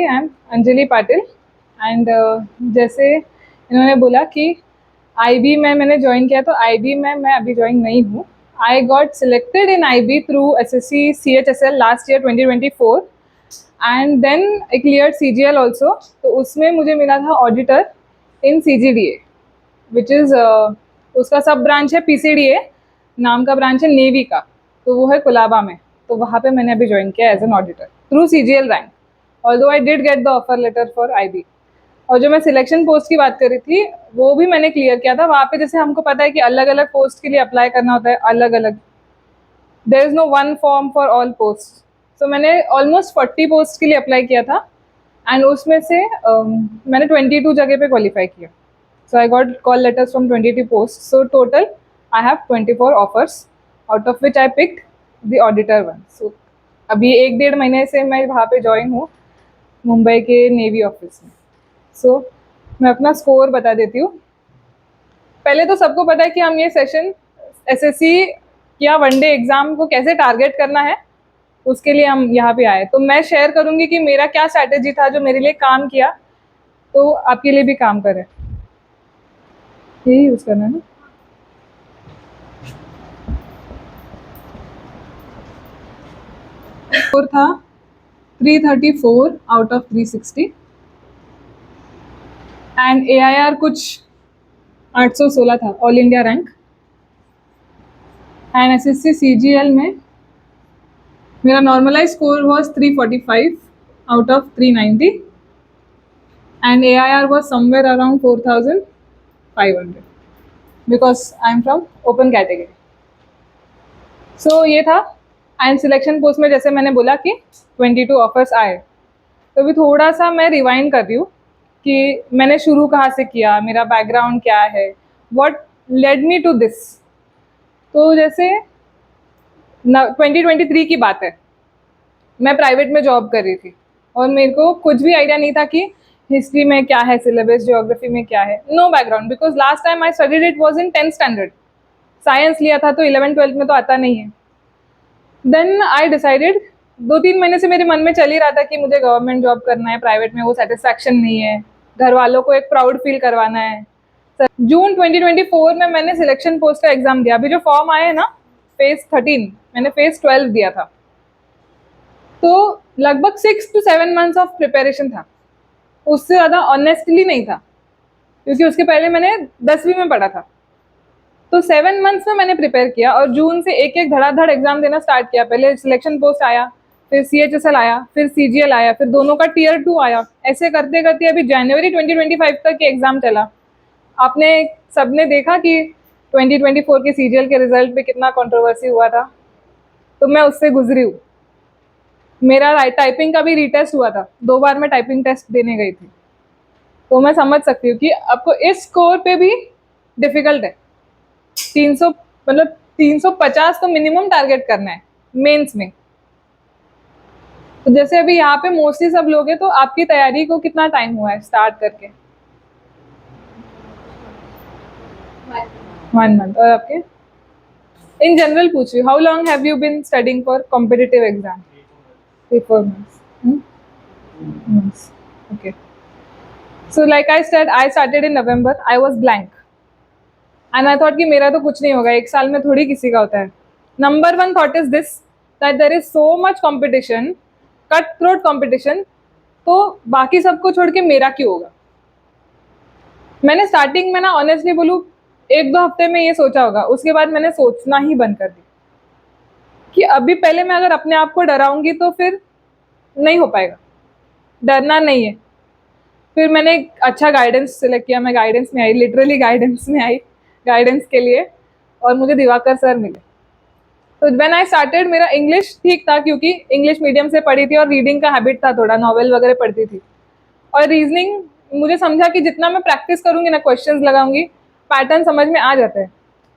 I am Anjali Patil and जैसे इन्होंने बोला कि आईबी में मैंने ज्वाइन किया, तो आईबी में मैं अभी ज्वाइन नहीं हूँ। I got selected in IB through SSC CHSL last year 2024 and then I clear CGL also. तो उसमें मुझे मिला था auditor in CGDA which is उसका सब ब्रांच है PCDA नाम का ब्रांच है नेवी का, तो वो है कुलाबा में। तो वहाँ पे मैंने अभी ज्वाइन किया as an auditor through CGL rank, although I did get the offer letter for IB। और जो मैं सिलेक्शन पोस्ट की बात कर रही थी वो भी मैंने क्लियर किया था। वहाँ पे जैसे हमको पता है कि अलग अलग पोस्ट के लिए अप्लाई करना होता है, अलग अलग, there is no one form for all post. So मैंने ऑलमोस्ट 40 पोस्ट के लिए अप्लाई किया था एंड उसमें से मैंने 22 जगह पे क्वालिफाई किया। So I got call letters from 22 post. So total I have 24 offers, out of which I picked the auditor one. So अभी 1-1.5 महीने से मैं वहाँ पे ज्वाइन हूँ, मुंबई के नेवी ऑफिस में। सो मैं अपना स्कोर बता देती हूँ। पहले तो सबको पता है कि हम ये सेशन एसएससी या वनडे एग्जाम को कैसे टारगेट करना है, उसके लिए हम यहाँ पे आए। तो मैं शेयर करूंगी कि मेरा क्या स्ट्रैटेजी था जो मेरे लिए काम किया, तो आपके लिए भी काम करे। यही यूज करना है ना। स्कोर था 334 आउट ऑफ 360 एंड AIR कुछ 816 था, all India rank. And SSC CGL में मेरा normalize score was 345 out of 390 and AIR was somewhere around 4500 because I am from open category. So ये था। एंड सिलेक्शन पोस्ट में जैसे मैंने बोला कि 22 ऑफर्स आए। तो अभी थोड़ा सा मैं रिवाइंड कर रही हूँ कि मैंने शुरू कहाँ से किया, मेरा बैकग्राउंड क्या है, what led me to this. तो जैसे 2023 की बात है, मैं प्राइवेट में जॉब कर रही थी और मेरे को कुछ भी आइडिया नहीं था कि हिस्ट्री में क्या है सिलेबस, ज्योग्राफी में क्या है, no background. Because last time I studied it was in 10th standard, science लिया था तो 11th-12th में तो आता नहीं है। देन आई डिसाइडेड, 2-3 महीने से मेरे मन में चल ही रहा था कि मुझे गवर्नमेंट जॉब करना है, प्राइवेट में वो सेटिस्फैक्शन नहीं है, घर वालों को एक प्राउड फील करवाना है। जून 2024 में मैंने सिलेक्शन पोस्ट का एग्जाम दिया। अभी जो फॉर्म आए हैं ना, फेज 13, मैंने फेज 12 दिया था। तो लगभग 6 to 7 मंथ्स ऑफ प्रिपरेशन था, उससे ज़्यादा ऑनेस्टली नहीं था, क्योंकि उसके पहले मैंने 10वीं में पढ़ा था। तो 7 मंथ्स में मैंने प्रिपेयर किया और जून से एक एक धड़ाधड़ एग्जाम देना स्टार्ट किया। पहले सिलेक्शन पोस्ट आया, फिर CHSL आया, फिर CGL आया, फिर दोनों का Tier 2 आया। ऐसे करते करते अभी जनवरी 2025 तक के एग्जाम चला। आपने सबने देखा कि 2024 के CGL के रिजल्ट पे कितना कंट्रोवर्सी हुआ था, तो मैं उससे गुजरी हूँ। मेरा टाइपिंग का भी रीटेस्ट हुआ था, 2 बार मैं टाइपिंग टेस्ट देने गई थी। तो मैं समझ सकती हूँ कि आपको इस स्कोर पे भी डिफिकल्ट है। 300 मतलब 350 तो मिनिमम टारगेट करना है मेंस में। तो जैसे अभी यहाँ पे मोस्टली सब लोग हैं, तो आपकी तैयारी को कितना टाइम हुआ है स्टार्ट करके? 1 मंथ। और आपके? इन जनरल पूछ रही हूँ, how long have you been studying for competitive exam? 3-4 months. Okay. So like I said, I started in November. I was blank. And I thought कि मेरा तो कुछ नहीं होगा, 1 साल में थोड़ी किसी का होता है। Number 1 thought is this, that there is so much competition, cut throat competition, तो बाकी सबको छोड़ के मेरा क्यों होगा। मैंने स्टार्टिंग में ना ऑनेस्टली बोलूँ 1-2 हफ्ते में ये सोचा होगा, उसके बाद मैंने सोचना ही बंद कर दिया कि अभी पहले मैं अगर अपने आप को डराऊंगी तो फिर नहीं हो पाएगा। डरना नहीं है। फिर मैंने एक अच्छा गाइडेंस सिलेक्ट किया, मैं गाइडेंस में आई, लिटरली गाइडेंस में आई, गाइडेंस के लिए, और मुझे दिवाकर सर मिले। तो व्हेन आई स्टार्टेड, मेरा इंग्लिश ठीक था क्योंकि इंग्लिश मीडियम से पढ़ी थी और रीडिंग का हैबिट था, थोड़ा नॉवेल वगैरह पढ़ती थी। और रीजनिंग मुझे समझा कि जितना मैं प्रैक्टिस करूंगी ना, क्वेश्चंस लगाऊंगी, पैटर्न समझ में आ जाता है।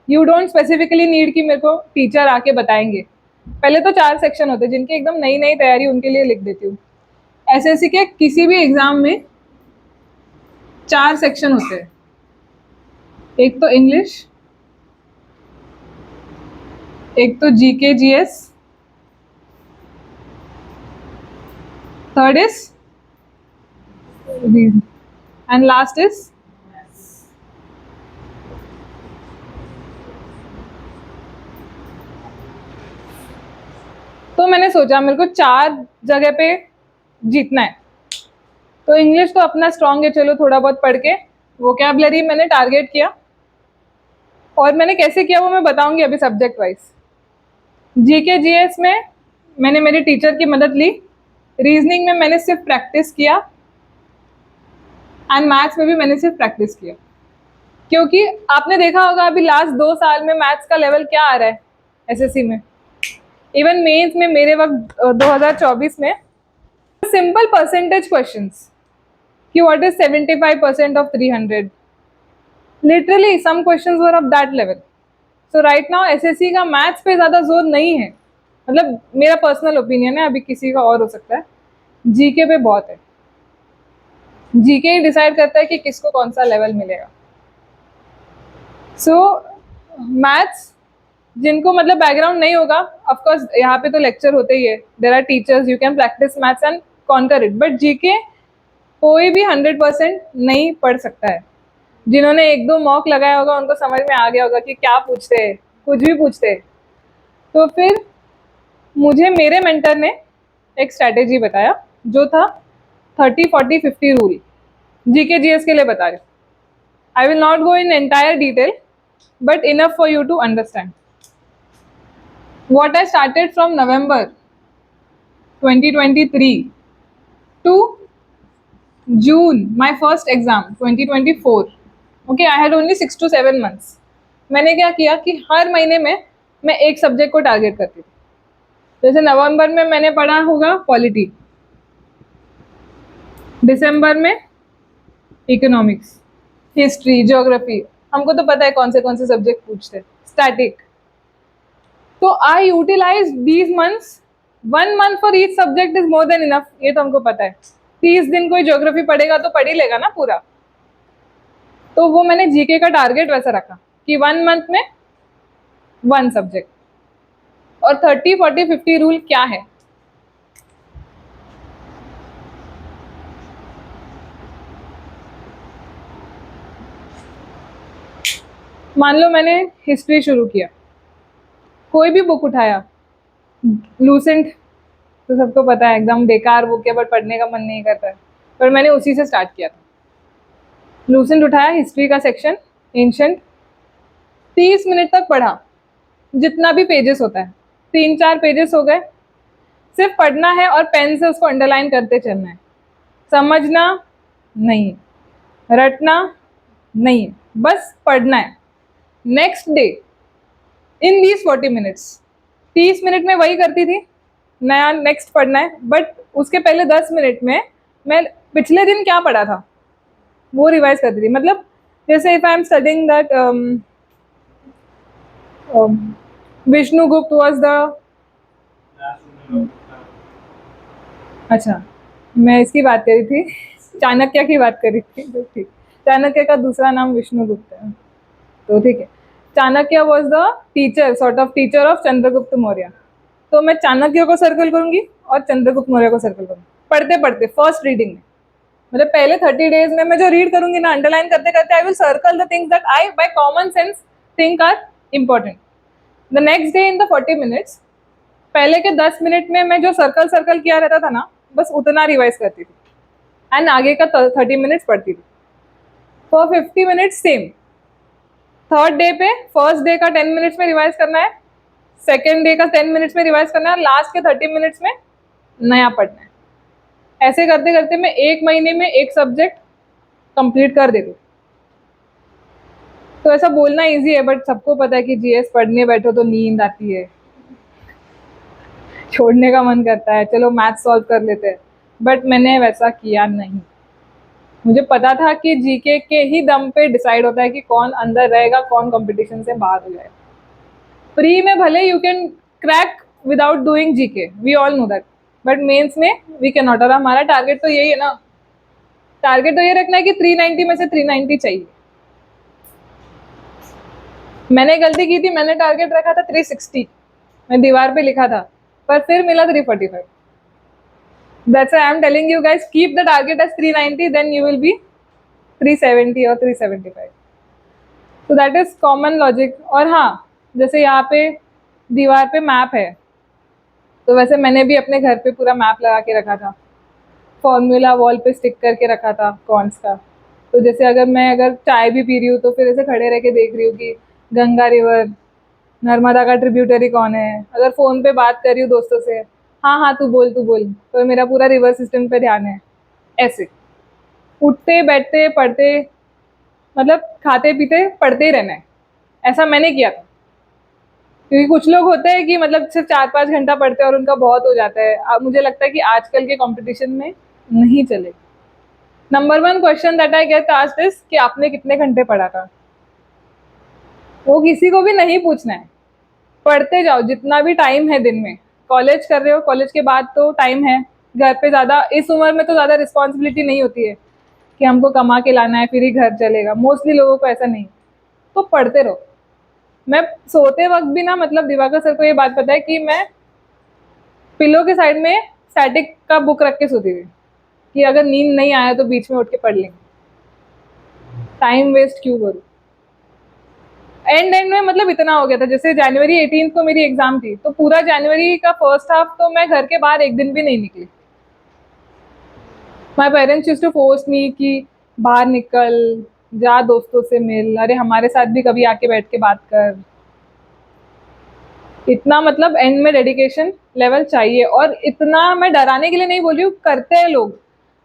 यू डोंट स्पेसिफिकली नीड कि मेरे को टीचर आके बताएंगे। पहले तो 4 सेक्शन होते हैं, जिनकी एकदम नई नई तैयारी उनके लिए लिख देती हूँ। एसएससी के किसी भी एग्जाम में 4 सेक्शन होते हैं। एक तो इंग्लिश, एक तो GK GS, third is and last is तो मैंने सोचा मेरे को 4 जगह पे जीतना है, तो इंग्लिश तो अपना स्ट्रांग है, चलो थोड़ा बहुत पढ़ के वोकैबुलरी मैंने टारगेट किया, और मैंने कैसे किया वो मैं बताऊंगी अभी सब्जेक्ट वाइज। जीके जीएस में मैंने मेरी टीचर की मदद ली, रीजनिंग में मैंने सिर्फ प्रैक्टिस किया, एंड मैथ्स में भी मैंने सिर्फ प्रैक्टिस किया, क्योंकि आपने देखा होगा अभी लास्ट 2 साल में मैथ्स का लेवल क्या आ रहा है एसएससी में, इवन मेंस में मेरे वक्त 2024 में सिंपल परसेंटेज क्वेश्चंस कि what is 75% of 300, literally some questions were of that level. So right now SSC का मैथ्स पे ज़्यादा जोर नहीं है, मतलब मेरा पर्सनल ओपिनियन है, अभी किसी का और हो सकता है। जीके पे बहुत है, जीके ही डिसाइड करता है कि किसको कौन सा लेवल मिलेगा। सो मैथ्स जिनको मतलब बैकग्राउंड नहीं होगा, ऑफ कोर्स यहाँ पे तो लेक्चर होते ही है, there are teachers, you can practise maths and conquer it, but GK कोई भी 100% नहीं पढ़ सकता है। जिन्होंने 1-2 मॉक लगाया होगा उनको समझ में आ गया होगा कि क्या पूछते हैं, कुछ भी पूछते हैं। तो फिर मुझे मेरे मेंटर ने एक स्ट्रैटेजी बताया जो था 30-40-50 रूल, जीके जीएस के लिए बता रहे। I will not go in entire detail but enough for you to understand. What I started from November 2023 to June, my first exam 2024. Okay, I had only 6 to 7 months. मैंने क्या किया कि हर महीने में मैं एक सब्जेक्ट को टारगेट करती थी। जैसे नवंबर में मैंने पढ़ा होगा पॉलिटी, दिसंबर में इकोनॉमिक्स, हिस्ट्री, ज्योग्राफी, हमको तो पता है कौन से सब्जेक्ट पूछते हैं, स्टैटिक। तो I utilize these months, 1 month for each subject is more than enough, ये तो हमको पता है। 30 दिन कोई ज्योग्राफी पढ़ेगा तो पढ़ ही लेगा ना पूरा। तो वो मैंने जीके का टारगेट वैसा रखा कि 1 month में 1 सब्जेक्ट। और 30-40-50 रूल क्या है? मान लो मैंने हिस्ट्री शुरू किया, कोई भी बुक उठाया, लूसेंट तो सबको पता है एकदम बेकार बुक है बट पढ़ने का मन नहीं करता है, पर मैंने उसी से स्टार्ट किया था। लूसेंट उठाया, हिस्ट्री का सेक्शन, एंशंट, 30 मिनट तक पढ़ा, जितना भी पेजेस होता है, 3-4 पेजेस हो गए, सिर्फ पढ़ना है और पेन से उसको अंडरलाइन करते चलना है, समझना नहीं, रटना नहीं, बस पढ़ना है। Next day in these 40 minutes, 30 minute में वही करती थी, नया नेक्स्ट पढ़ना है, बट उसके पहले 10 मिनट में मैं पिछले दिन क्या पढ़ा था वो रिवाइज करती थी। मतलब जैसे if I am studying that Vishnugupta was the, अच्छा मैं इसकी बात करी थी, चाणक्य की बात करी थी, तो ठीक, चाणक्य का दूसरा नाम विष्णुगुप्त है, तो ठीक है। Chanakya was the teacher, sort of teacher of Chandragupta Maurya, तो मैं चाणक्य को सर्कल करूंगी और चंद्रगुप्त मौर्य को सर्कल करूंगी पढ़ते पढ़ते फर्स्ट रीडिंग में। मतलब पहले 30 डेज में मैं जो रीड करूंगी ना, अंडरलाइन करते करते I will circle the things that I by common sense think are important. The next day in the 40 minutes, पहले के 10 मिनट में मैं जो सर्कल सर्कल किया रहता था ना, बस उतना रिवाइज करती थी, एंड आगे का 30 मिनट्स पढ़ती थी। For 50 minutes same. Third day पे फर्स्ट डे का 10 मिनट्स में रिवाइज करना है, सेकेंड डे का 10 मिनट्स में रिवाइज करना है, लास्ट के 30 मिनट्स में नया पढ़ना है। ऐसे करते करते मैं 1 महीने में एक सब्जेक्ट कंप्लीट कर देती। तो ऐसा बोलना इजी है बट सबको पता है कि जीएस पढ़ने बैठो तो नींद आती है, छोड़ने का मन करता है, चलो मैथ सॉल्व कर लेते हैं, बट मैंने वैसा किया नहीं। मुझे पता था कि जीके के ही दम पे डिसाइड होता है कि कौन अंदर रहेगा, कौन कंपटीशन से बाहर हो जाएगा। प्री में भले you can crack without doing GK, we all know that, but mains में वी कैन नॉट। और हमारा टारगेट तो यही है ना, टारगेट तो ये रखना है कि 390 में से 390 चाहिए। मैंने गलती की थी, मैंने टारगेट रखा था 360, मैं दीवार पे लिखा था, पर फिर मिला 345। That's why I'm telling you guys, keep the target as 390, then you will be 370 or 375. So that is common logic. और हाँ, जैसे यहाँ पे दीवार पे मैप है, तो वैसे मैंने भी अपने घर पे पूरा मैप लगा के रखा था, फॉर्मूला वॉल पे स्टिक करके रखा था कॉर्न्स का। तो जैसे अगर चाय भी पी रही हूँ तो फिर ऐसे खड़े रह के देख रही हूँ कि गंगा रिवर, नर्मदा का ट्रिब्यूटरी कौन है। अगर फ़ोन पे बात कर रही हूँ दोस्तों से, हाँ हाँ तू बोल, तो मेरा पूरा रिवर सिस्टम पे ध्यान है। ऐसे उठते बैठते पढ़ते, मतलब खाते पीते पढ़ते ही रहना है, ऐसा मैंने किया था। क्योंकि कुछ लोग होते हैं कि मतलब सिर्फ 4-5 घंटा पढ़ते हैं और उनका बहुत हो जाता है। अब मुझे लगता है कि आजकल के कंपटीशन में नहीं चलेगा। Number 1 question that I get asked is कि आपने कितने घंटे पढ़ा था। वो किसी को भी नहीं पूछना है, पढ़ते जाओ जितना भी टाइम है दिन में। कॉलेज कर रहे हो, कॉलेज के बाद तो टाइम है। घर पे ज़्यादा इस उम्र में तो ज़्यादा रिस्पॉन्सिबिलिटी नहीं होती है कि हमको कमा के लाना है फिर ही घर चलेगा। मोस्टली लोगों को ऐसा नहीं, तो पढ़ते रहो। मैं सोते वक्त भी ना, मतलब दिवाकर सर को ये बात पता है कि मैं पिलो के साइड में स्टैटिक का बुक रख के सोती थी कि अगर नींद नहीं आया तो बीच में उठ के पढ़ लेंगे, टाइम वेस्ट क्यों करूँ। एंड में मतलब इतना हो गया था, जैसे जनवरी 18 को मेरी एग्जाम थी, तो पूरा जनवरी का फर्स्ट हाफ तो मैं घर के बाहर एक दिन भी नहीं निकली। My parents used to force me कि बाहर निकल, जा दोस्तों से मिल, अरे हमारे साथ भी कभी आके बैठ के बात कर। इतना मतलब एंड में डेडिकेशन लेवल चाहिए। और इतना मैं डराने के लिए नहीं बोल रही हूँ, करते हैं लोग।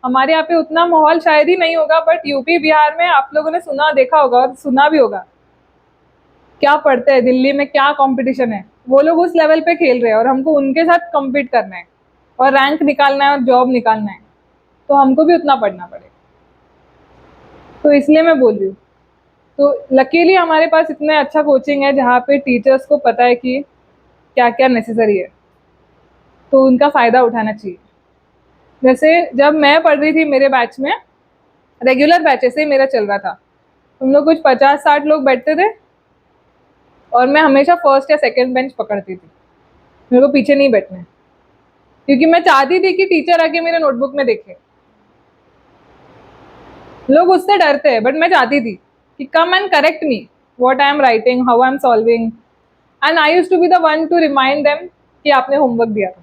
हमारे यहाँ पे उतना माहौल शायद ही नहीं होगा, बट यूपी बिहार में आप लोगों ने सुना देखा होगा और सुना भी होगा क्या पढ़ते हैं, दिल्ली में क्या कंपटीशन है। वो लोग उस लेवल पे खेल रहे हैं और हमको उनके साथ कम्पीट करना है और रैंक निकालना है और जॉब निकालना है, तो हमको भी उतना पढ़ना पड़ेगा। तो इसलिए मैं बोल रही हूँ। तो लकीली हमारे पास इतना अच्छा कोचिंग है जहाँ पे टीचर्स को पता है कि क्या क्या नेसेसरी है, तो उनका फ़ायदा उठाना चाहिए। जैसे जब मैं पढ़ रही थी मेरे बैच में, रेगुलर बैच ऐसे ही मेरा चल रहा था, हम लोग कुछ 50-60 लोग बैठते थे और मैं हमेशा फर्स्ट या सेकंड बेंच पकड़ती थी। मेरे को पीछे नहीं बैठना है, क्योंकि मैं चाहती थी कि टीचर आके मेरे नोटबुक में देखे। लोग उससे डरते हैं, बट मैं चाहती थी कि come and correct me what I am writing, how I am solving, and I used to be the one to remind them कि आपने होमवर्क दिया था,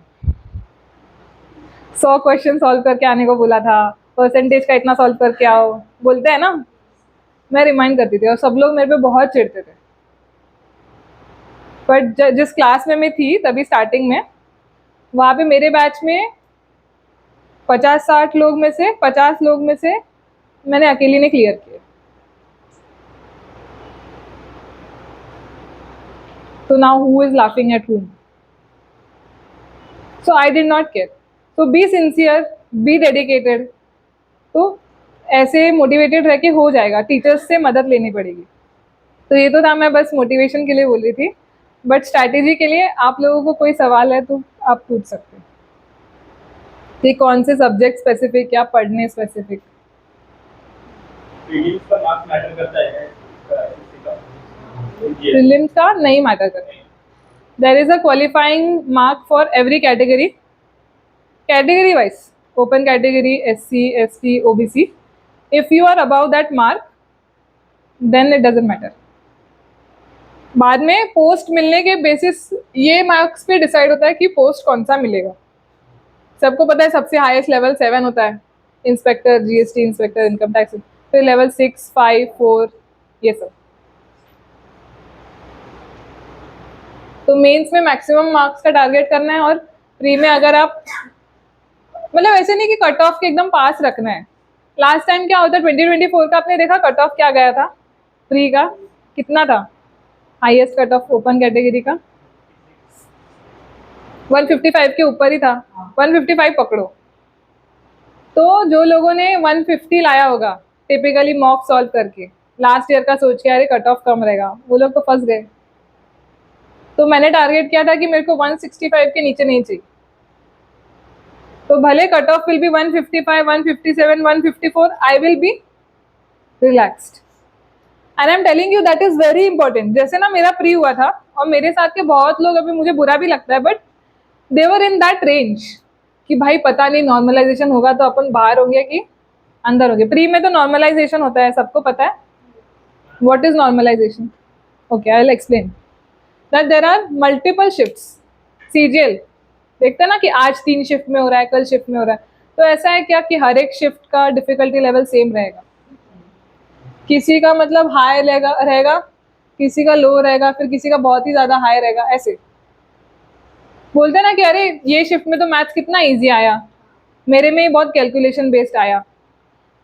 100 क्वेश्चन सॉल्व करके आने को बोला था, परसेंटेज का इतना सॉल्व करके आओ, बोलते हैं ना। मैं रिमाइंड करती थी और सब लोग मेरे पे बहुत चिढ़ते थे। बट जिस क्लास में मैं थी तभी स्टार्टिंग में, वहाँ पे मेरे बैच में 50 लोग में से मैंने अकेली ने क्लियर किया। तो now who is laughing at whom? So I did not care. तो बी सिंसियर, बी डेडिकेटेड। तो ऐसे मोटिवेटेड रह के हो जाएगा, टीचर्स से मदद लेनी पड़ेगी। तो ये तो था, मैं बस मोटिवेशन के लिए बोल रही थी। बट स्ट्रैटेजी के लिए आप लोगों को कोई सवाल है तो आप पूछ सकते हैं कि कौन से सब्जेक्ट स्पेसिफिक या पढ़ने स्पेसिफिक। प्रीलिम्स का मार्क्स मैटर करता है प्रीलिम्स का नहीं मैटर करता। There is a qualifying mark for every category, category wise, open category, SC ST OBC। If you are above that mark then it doesn't matter. बाद में post मिलने के बेसिस ये मार्क्स पे डिसाइड होता है कि पोस्ट कौन सा मिलेगा। सबको पता है सबसे हाईएस्ट लेवल 7 होता है, inspector GST, inspector income tax, फिर लेवल 6, 5, 4 ये सब। तो मेंस में मैक्सिमम मार्क्स का टारगेट करना है और प्री में अगर आप, मतलब ऐसे नहीं कि कट ऑफ के एकदम पास रखना है। लास्ट टाइम क्या होता है 2024 का, आपने देखा कट ऑफ क्या गया था प्री का, कितना था highest cut off open category का? 155 के ऊपर ही था, 155 पकड़ो। तो जो लोगों ने 150 लाया होगा टिपिकली मॉक सॉल्व करके, लास्ट ईयर का सोच के अरे कट ऑफ कम रहेगा, वो लोग तो फंस गए। तो मैंने टारगेट किया था कि मेरे को 165 के नीचे नहीं चाहिए। तो भले cut off will be 155, 157, 154, I will be relaxed. And I am telling you that is very important. जैसे ना मेरा प्री हुआ था और मेरे साथ के बहुत लोग, अभी मुझे बुरा भी लगता है, but they were in that range कि भाई पता नहीं नॉर्मलाइजेशन होगा तो अपन बाहर होंगे कि अंदर होंगे। प्री में तो नॉर्मलाइजेशन होता है, सबको पता है। What is normalisation? Okay, I will explain that there are multiple shifts. CGL देखते हैं ना कि आज 3 शिफ्ट में हो रहा है, कल शिफ्ट में हो रहा है। तो ऐसा है क्या कि हर एक शिफ्ट का डिफिकल्टी लेवल सेम रहेगा? किसी का मतलब हाई रहेगा, किसी का लो रहेगा, फिर किसी का बहुत ही ज्यादा हाई रहेगा। ऐसे बोलते हैं ना कि अरे ये शिफ्ट में तो मैथ्स कितना इजी आया, मेरे में ही बहुत कैलकुलेशन बेस्ड आया।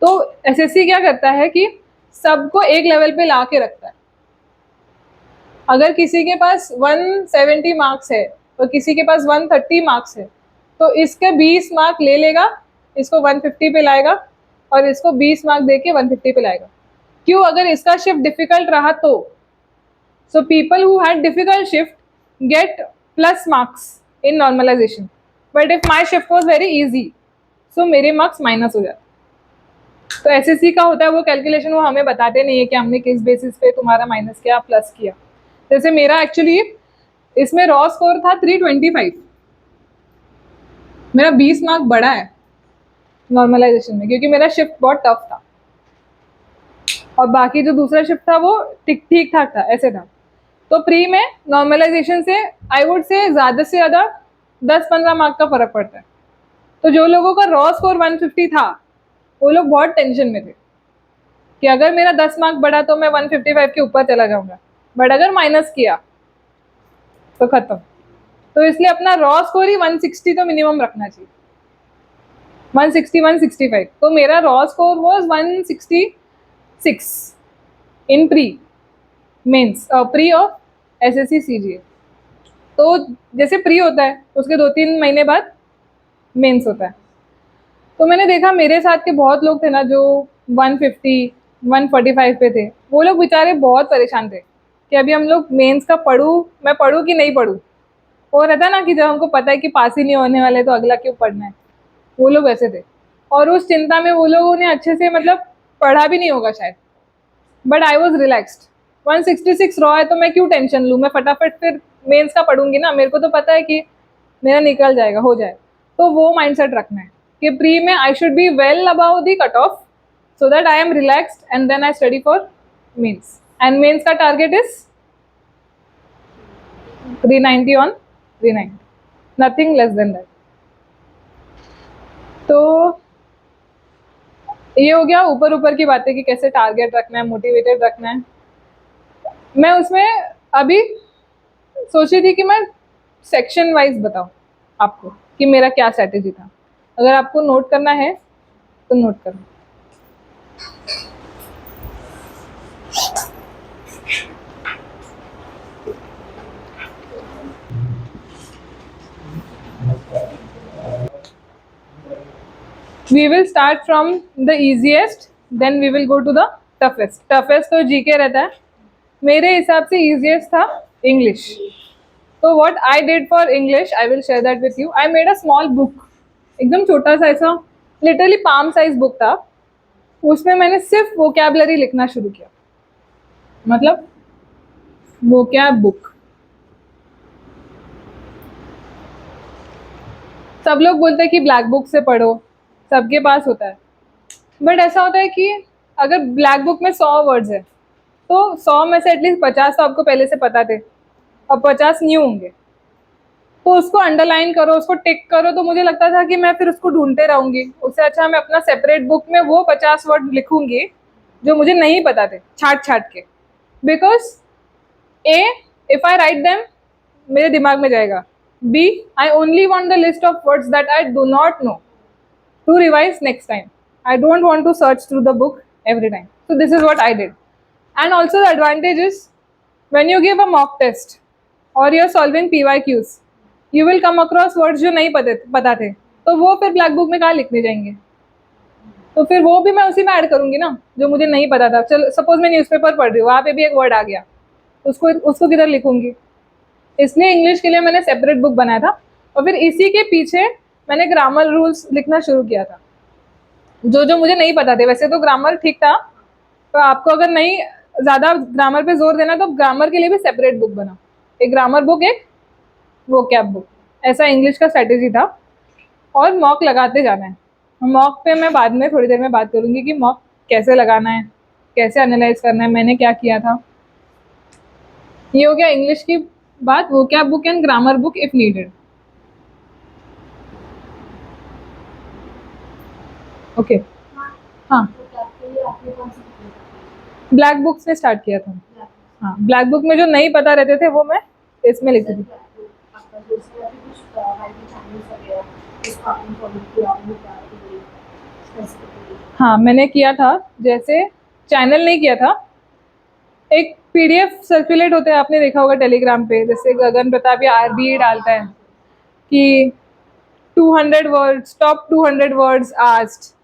तो एसएससी क्या करता है कि सबको एक लेवल पे ला के रखता है। अगर किसी के पास 170 मार्क्स है और किसी के पास 130 मार्क्स है, तो इसके 20 मार्क ले लेगा, इसको 150 पे लाएगा, और इसको 20 मार्क दे के 150 पे लाएगा। क्यों? अगर इसका शिफ्ट डिफिकल्ट रहा तो। So people who had difficult shift get plus marks in normalization, but if my shift was very easy, so मेरे मार्क्स माइनस हो जाते। तो एसएससी का होता है वो कैलकुलेशन, वो हमें बताते नहीं है कि हमने किस बेसिस पे तुम्हारा माइनस किया प्लस किया। जैसे मेरा एक्चुअली इसमें रॉ स्कोर था 325, मेरा 20 मार्क बढ़ा है नॉर्मलाइजेशन में, क्योंकि मेरा शिफ्ट बहुत टफ था और बाकी जो दूसरा शिफ्ट था वो ठीक ठीक ठाक था, ऐसे था। तो प्री में नॉर्मलाइजेशन से आई वुड से ज्यादा 10-15 मार्क का फर्क पड़ता है। तो जो लोगों का रॉ स्कोर 150 था, वो लोग बहुत टेंशन में थे कि अगर मेरा 10 मार्क बढ़ा तो मैं 155 के ऊपर चला जाऊंगा, बट अगर माइनस किया तो खत्म। तो इसलिए अपना रॉ स्कोर ही 160 तो मिनिमम रखना चाहिए, 160 165। तो मेरा raw score was 166 in pre mains, pre of SSC CGL. तो जैसे प्री होता है उसके 2-3 महीने बाद मेंस होता है। तो मैंने देखा मेरे साथ के बहुत लोग थे ना जो 150 145 पे थे, वो लोग बेचारे बहुत परेशान थे कि अभी हम लोग मेंस का मैं पढ़ूँ कि नहीं पढ़ूँ। वो रहता ना कि जब हमको पता है कि पास ही नहीं होने वाले तो अगला क्यों पढ़ना है, वो लोग वैसे थे। और उस चिंता में वो लोगों ने अच्छे से मतलब पढ़ा भी नहीं होगा शायद, but I was relaxed. 166 raw है तो मैं क्यों टेंशन लूँ, मैं फटाफट फिर मेंस का पढ़ूंगी ना, मेरे को तो पता है कि मेरा निकल जाएगा, हो जाए। तो वो माइंडसेट रखना है कि प्री में I should be well above the cut off, so that I am relaxed and then I study for mains. And mains का target is 390 on 390, nothing less than that. तो ये हो गया ऊपर ऊपर की बातें कि कैसे टारगेट रखना है, मोटिवेटेड रखना है। मैं उसमें अभी सोच रही थी कि मैं सेक्शन वाइज बताऊं आपको कि मेरा क्या स्ट्रेटेजी था। अगर आपको नोट करना है तो नोट करो। We will start from the easiest, then we will go to the toughest. Toughest तो जीके रहता है, मेरे हिसाब से easiest था इंग्लिश। तो what I did for English, I will share that with you. I made a small book, एकदम छोटा सा ऐसा लिटरली पाम साइज बुक था। उसमें मैंने सिर्फ वोकैबलरी लिखना शुरू किया, मतलब वोकैब बुक। सब लोग बोलते हैं कि ब्लैक बुक से पढ़ो, सबके पास होता है, बट ऐसा होता है कि अगर ब्लैक बुक में 100 वर्ड्स है तो 100 में से एटलीस्ट 50 तो आपको पहले से पता थे और 50 न्यू होंगे। तो उसको अंडरलाइन करो, उसको टिक करो। तो मुझे लगता था कि मैं फिर उसको ढूंढते रहूंगी, उससे अच्छा मैं अपना सेपरेट बुक में वो 50 वर्ड लिखूंगी जो मुझे नहीं पता थे, छाट छाट के। Because A, if I write them मेरे दिमाग में जाएगा। B, I only want the list of words that I do not know to revise next time. I don't want to search through the book every time. So this is what I did. And also the advantage is when you give a mock test or you're solving PYQs, you will come across words जो नहीं पता थे, तो वो फिर black book में कहाँ लिखने जाएंगे। तो फिर वो भी मैं उसी में ऐड करूंगी ना जो मुझे नहीं पता था। चलो सपोज मैं न्यूज़पेपर पढ़ रही हूँ, वहाँ पे भी एक वर्ड आ गया, उसको उसको किधर लिखूंगी। इसलिए इंग्लिश के लिए मैंने सेपरेट बुक बनाया था और फिर इसी के पीछे मैंने ग्रामर रूल्स लिखना शुरू किया था जो जो मुझे नहीं पता थे। वैसे तो ग्रामर ठीक था, तो आपको अगर नहीं ज़्यादा ग्रामर पे जोर देना तो ग्रामर के लिए भी सेपरेट बुक बनाओ, एक ग्रामर बुक एक वोकैब बुक। ऐसा इंग्लिश का स्ट्रेटेजी था। और मॉक लगाते जाना है। मॉक पे मैं बाद में थोड़ी देर में बात करूंगी कि मॉक कैसे लगाना है, कैसे एनालाइज करना है, मैंने क्या किया था। ये हो गया इंग्लिश की बात, vocab book and grammar book if needed. Okay. हाँ, ब्लैक बुक से स्टार्ट किया था। हाँ, ब्लैक बुक में जो नहीं पता रहते थे वो मैं इसमें लिखती थी। हाँ, मैंने किया था। जैसे चैनल नहीं किया था, एक पीडीएफ सर्कुलेट होते हैं, आपने देखा होगा टेलीग्राम पे, जैसे गगन प्रताप या आरबी डालता है कि 200 words, top 200 words asked,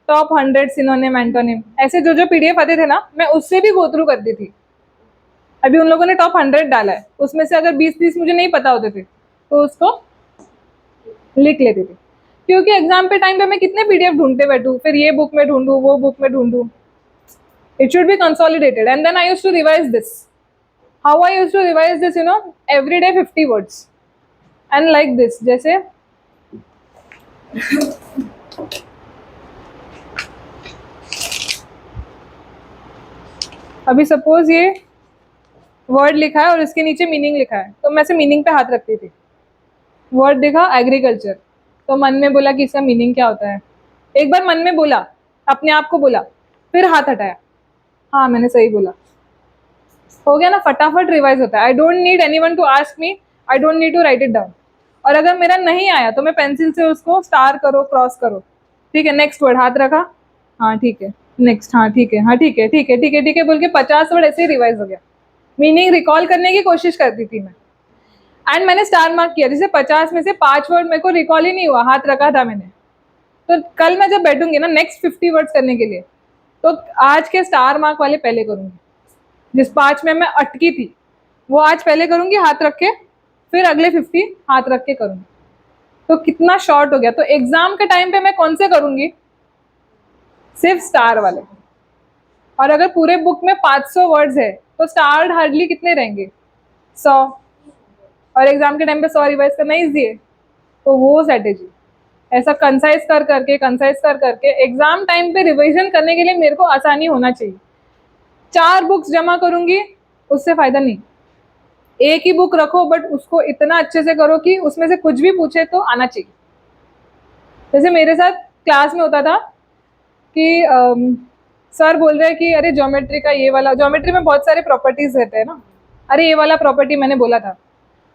top 100 synonym antonym, ऐसे जो जो पीडीएफ आते थे ना, मैं उससे भी गो थ्रू करती थी। अभी उन लोगों ने टॉप 100 डाला है, उसमें से अगर 20-30 मुझे नहीं पता होते थे तो उसको लिख लेती थी। क्योंकि एग्जाम पे टाइम पे मैं कितने पीडीएफ ढूंढते बैठूं, फिर ये बुक में ढूंढूं, वो बुक में ढूंढूं। It should be consolidated, and then I used to revise this. How I used to revise this, every day 50 words, and like this, जैसे अभी सपोज ये वर्ड लिखा है और इसके नीचे मीनिंग लिखा है, तो मैं ऐसे मीनिंग पे हाथ रखती थी। वर्ड देखा एग्रीकल्चर, तो मन में बोला कि इसका मीनिंग क्या होता है। एक बार मन में बोला, अपने आप को बोला, फिर हाथ हटाया, हाँ मैंने सही बोला, हो गया ना। फटाफट रिवाइज होता है। I don't need anyone to ask me, I don't need to write it down. और अगर मेरा नहीं आया तो मैं पेंसिल से उसको स्टार करो, क्रॉस करो, ठीक है, नेक्स्ट वर्ड, हाथ रखा, हाँ ठीक है, नेक्स्ट, हाँ ठीक है, हाँ ठीक है, ठीक है, ठीक है, ठीक है बोल के 50 वर्ड ऐसे ही रिवाइज हो गया। मीनिंग रिकॉल करने की कोशिश करती थी मैं, एंड मैंने स्टार मार्क किया, जैसे 50 में से 5 वर्ड मेरे को रिकॉल ही नहीं हुआ, हाथ रखा था मैंने। तो कल मैं जब बैठूंगी ना नेक्स्ट 50 वर्ड्स करने के लिए, तो आज के स्टार मार्क वाले पहले करूंगी। जिस 5 में मैं अटकी थी वो आज पहले करूंगी हाथ रख के, फिर अगले 50 हाथ रख के करूंगी। तो कितना शॉर्ट हो गया। तो एग्जाम के टाइम पे मैं कौन से करूंगी, सिर्फ स्टार वाले। और अगर पूरे बुक में 500 वर्ड्स है तो स्टार हार्डली कितने रहेंगे, 100। और एग्जाम के टाइम पे 100 रिवाइज करना ईजी है। तो वो स्ट्रेटेजी, ऐसा कंसाइज कर करके एग्जाम टाइम पे रिवीजन करने के लिए मेरे को आसानी होना चाहिए। 4 बुक्स जमा करूंगी उससे फायदा नहीं। एक ही बुक रखो बट उसको इतना अच्छे से करो कि उसमें से कुछ भी पूछे तो आना चाहिए। जैसे मेरे साथ क्लास में होता था कि सर बोल रहे हैं कि अरे ज्योमेट्री का ये वाला, ज्योमेट्री में बहुत सारे प्रॉपर्टीज रहते हैं ना, अरे ये वाला प्रॉपर्टी मैंने बोला था,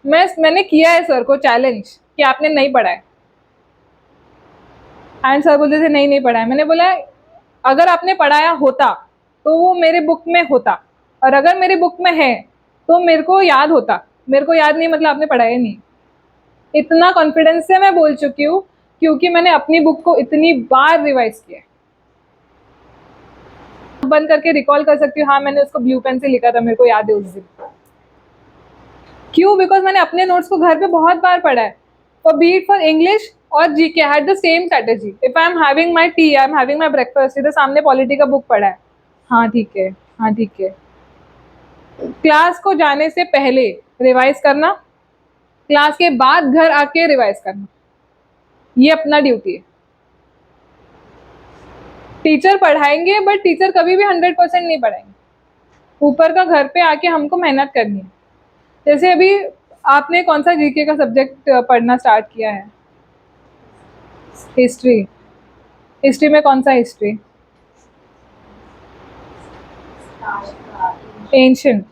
मैंने किया है सर को चैलेंज कि आपने नहीं पढ़ा है। एंड सर बोलते थे नहीं नहीं पढ़ा है। मैंने बोला अगर आपने पढ़ाया होता तो वो मेरे बुक में होता, और अगर मेरे बुक में है तो मेरे को याद होता। मेरे को याद नहीं मतलब आपने पढ़ाया नहीं। इतना कॉन्फिडेंस से मैं बोल चुकी हूँ क्योंकि मैंने अपनी बुक को इतनी बार रिवाइज किया है। बंद करके रिकॉल कर सकती हूँ, हाँ मैंने उसको ब्लू पेन से लिखा था, मेरे को याद है उस दिन। क्यों? बिकॉज मैंने अपने नोट्स को घर पे बहुत बार पढ़ा है। फॉर बीट फॉर इंग्लिश और GK had the same strategy. If I am having my T, I am having my breakfast, इधर सामने पॉलिटी का बुक पढ़ा है, हाँ ठीक है, हाँ ठीक है। क्लास को जाने से पहले रिवाइज करना, क्लास के बाद घर आके रिवाइज करना, ये अपना ड्यूटी है। टीचर पढ़ाएंगे बट टीचर कभी भी 100% नहीं पढ़ाएंगे। ऊपर का घर पे आके हमको मेहनत करनी है। जैसे अभी आपने कौन सा जीके का सब्जेक्ट पढ़ना स्टार्ट किया है? हिस्ट्री। हिस्ट्री में कौन सा हिस्ट्री? एंशियंट।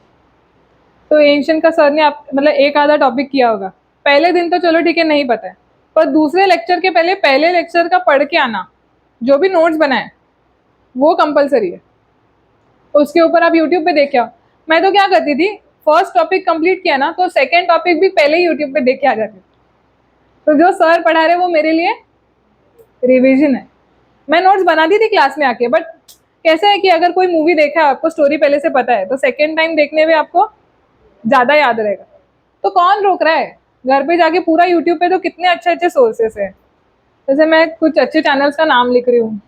तो एंशियंट का सर ने आप मतलब एक आधा टॉपिक किया होगा। पहले दिन तो चलो ठीक है नहीं पता है, पर दूसरे लेक्चर के पहले लेक्चर का पढ़ के आना, जो भी नोट्स बनाए वो कंपलसरी है। उसके ऊपर आप यूट्यूब पे देख आओ। मैं तो क्या करती थी, फर्स्ट टॉपिक कंप्लीट किया ना तो सेकंड टॉपिक भी पहले ही यूट्यूब पे देख के आ जाती थी। तो जो सर पढ़ा रहे वो मेरे लिए रिवीजन है। मैं नोट्स बनाती थी क्लास में आके, बट कैसा है कि अगर कोई मूवी देखा है, आपको स्टोरी पहले से पता है, तो सेकेंड टाइम देखने में आपको ज्यादा याद रहेगा। तो कौन रोक रहा है? घर पे जाके पूरा यूट्यूब पे तो कितने अच्छे अच्छे सोर्सेस है। जैसे मैं कुछ अच्छे चैनल्स का नाम लिख रही हूँ,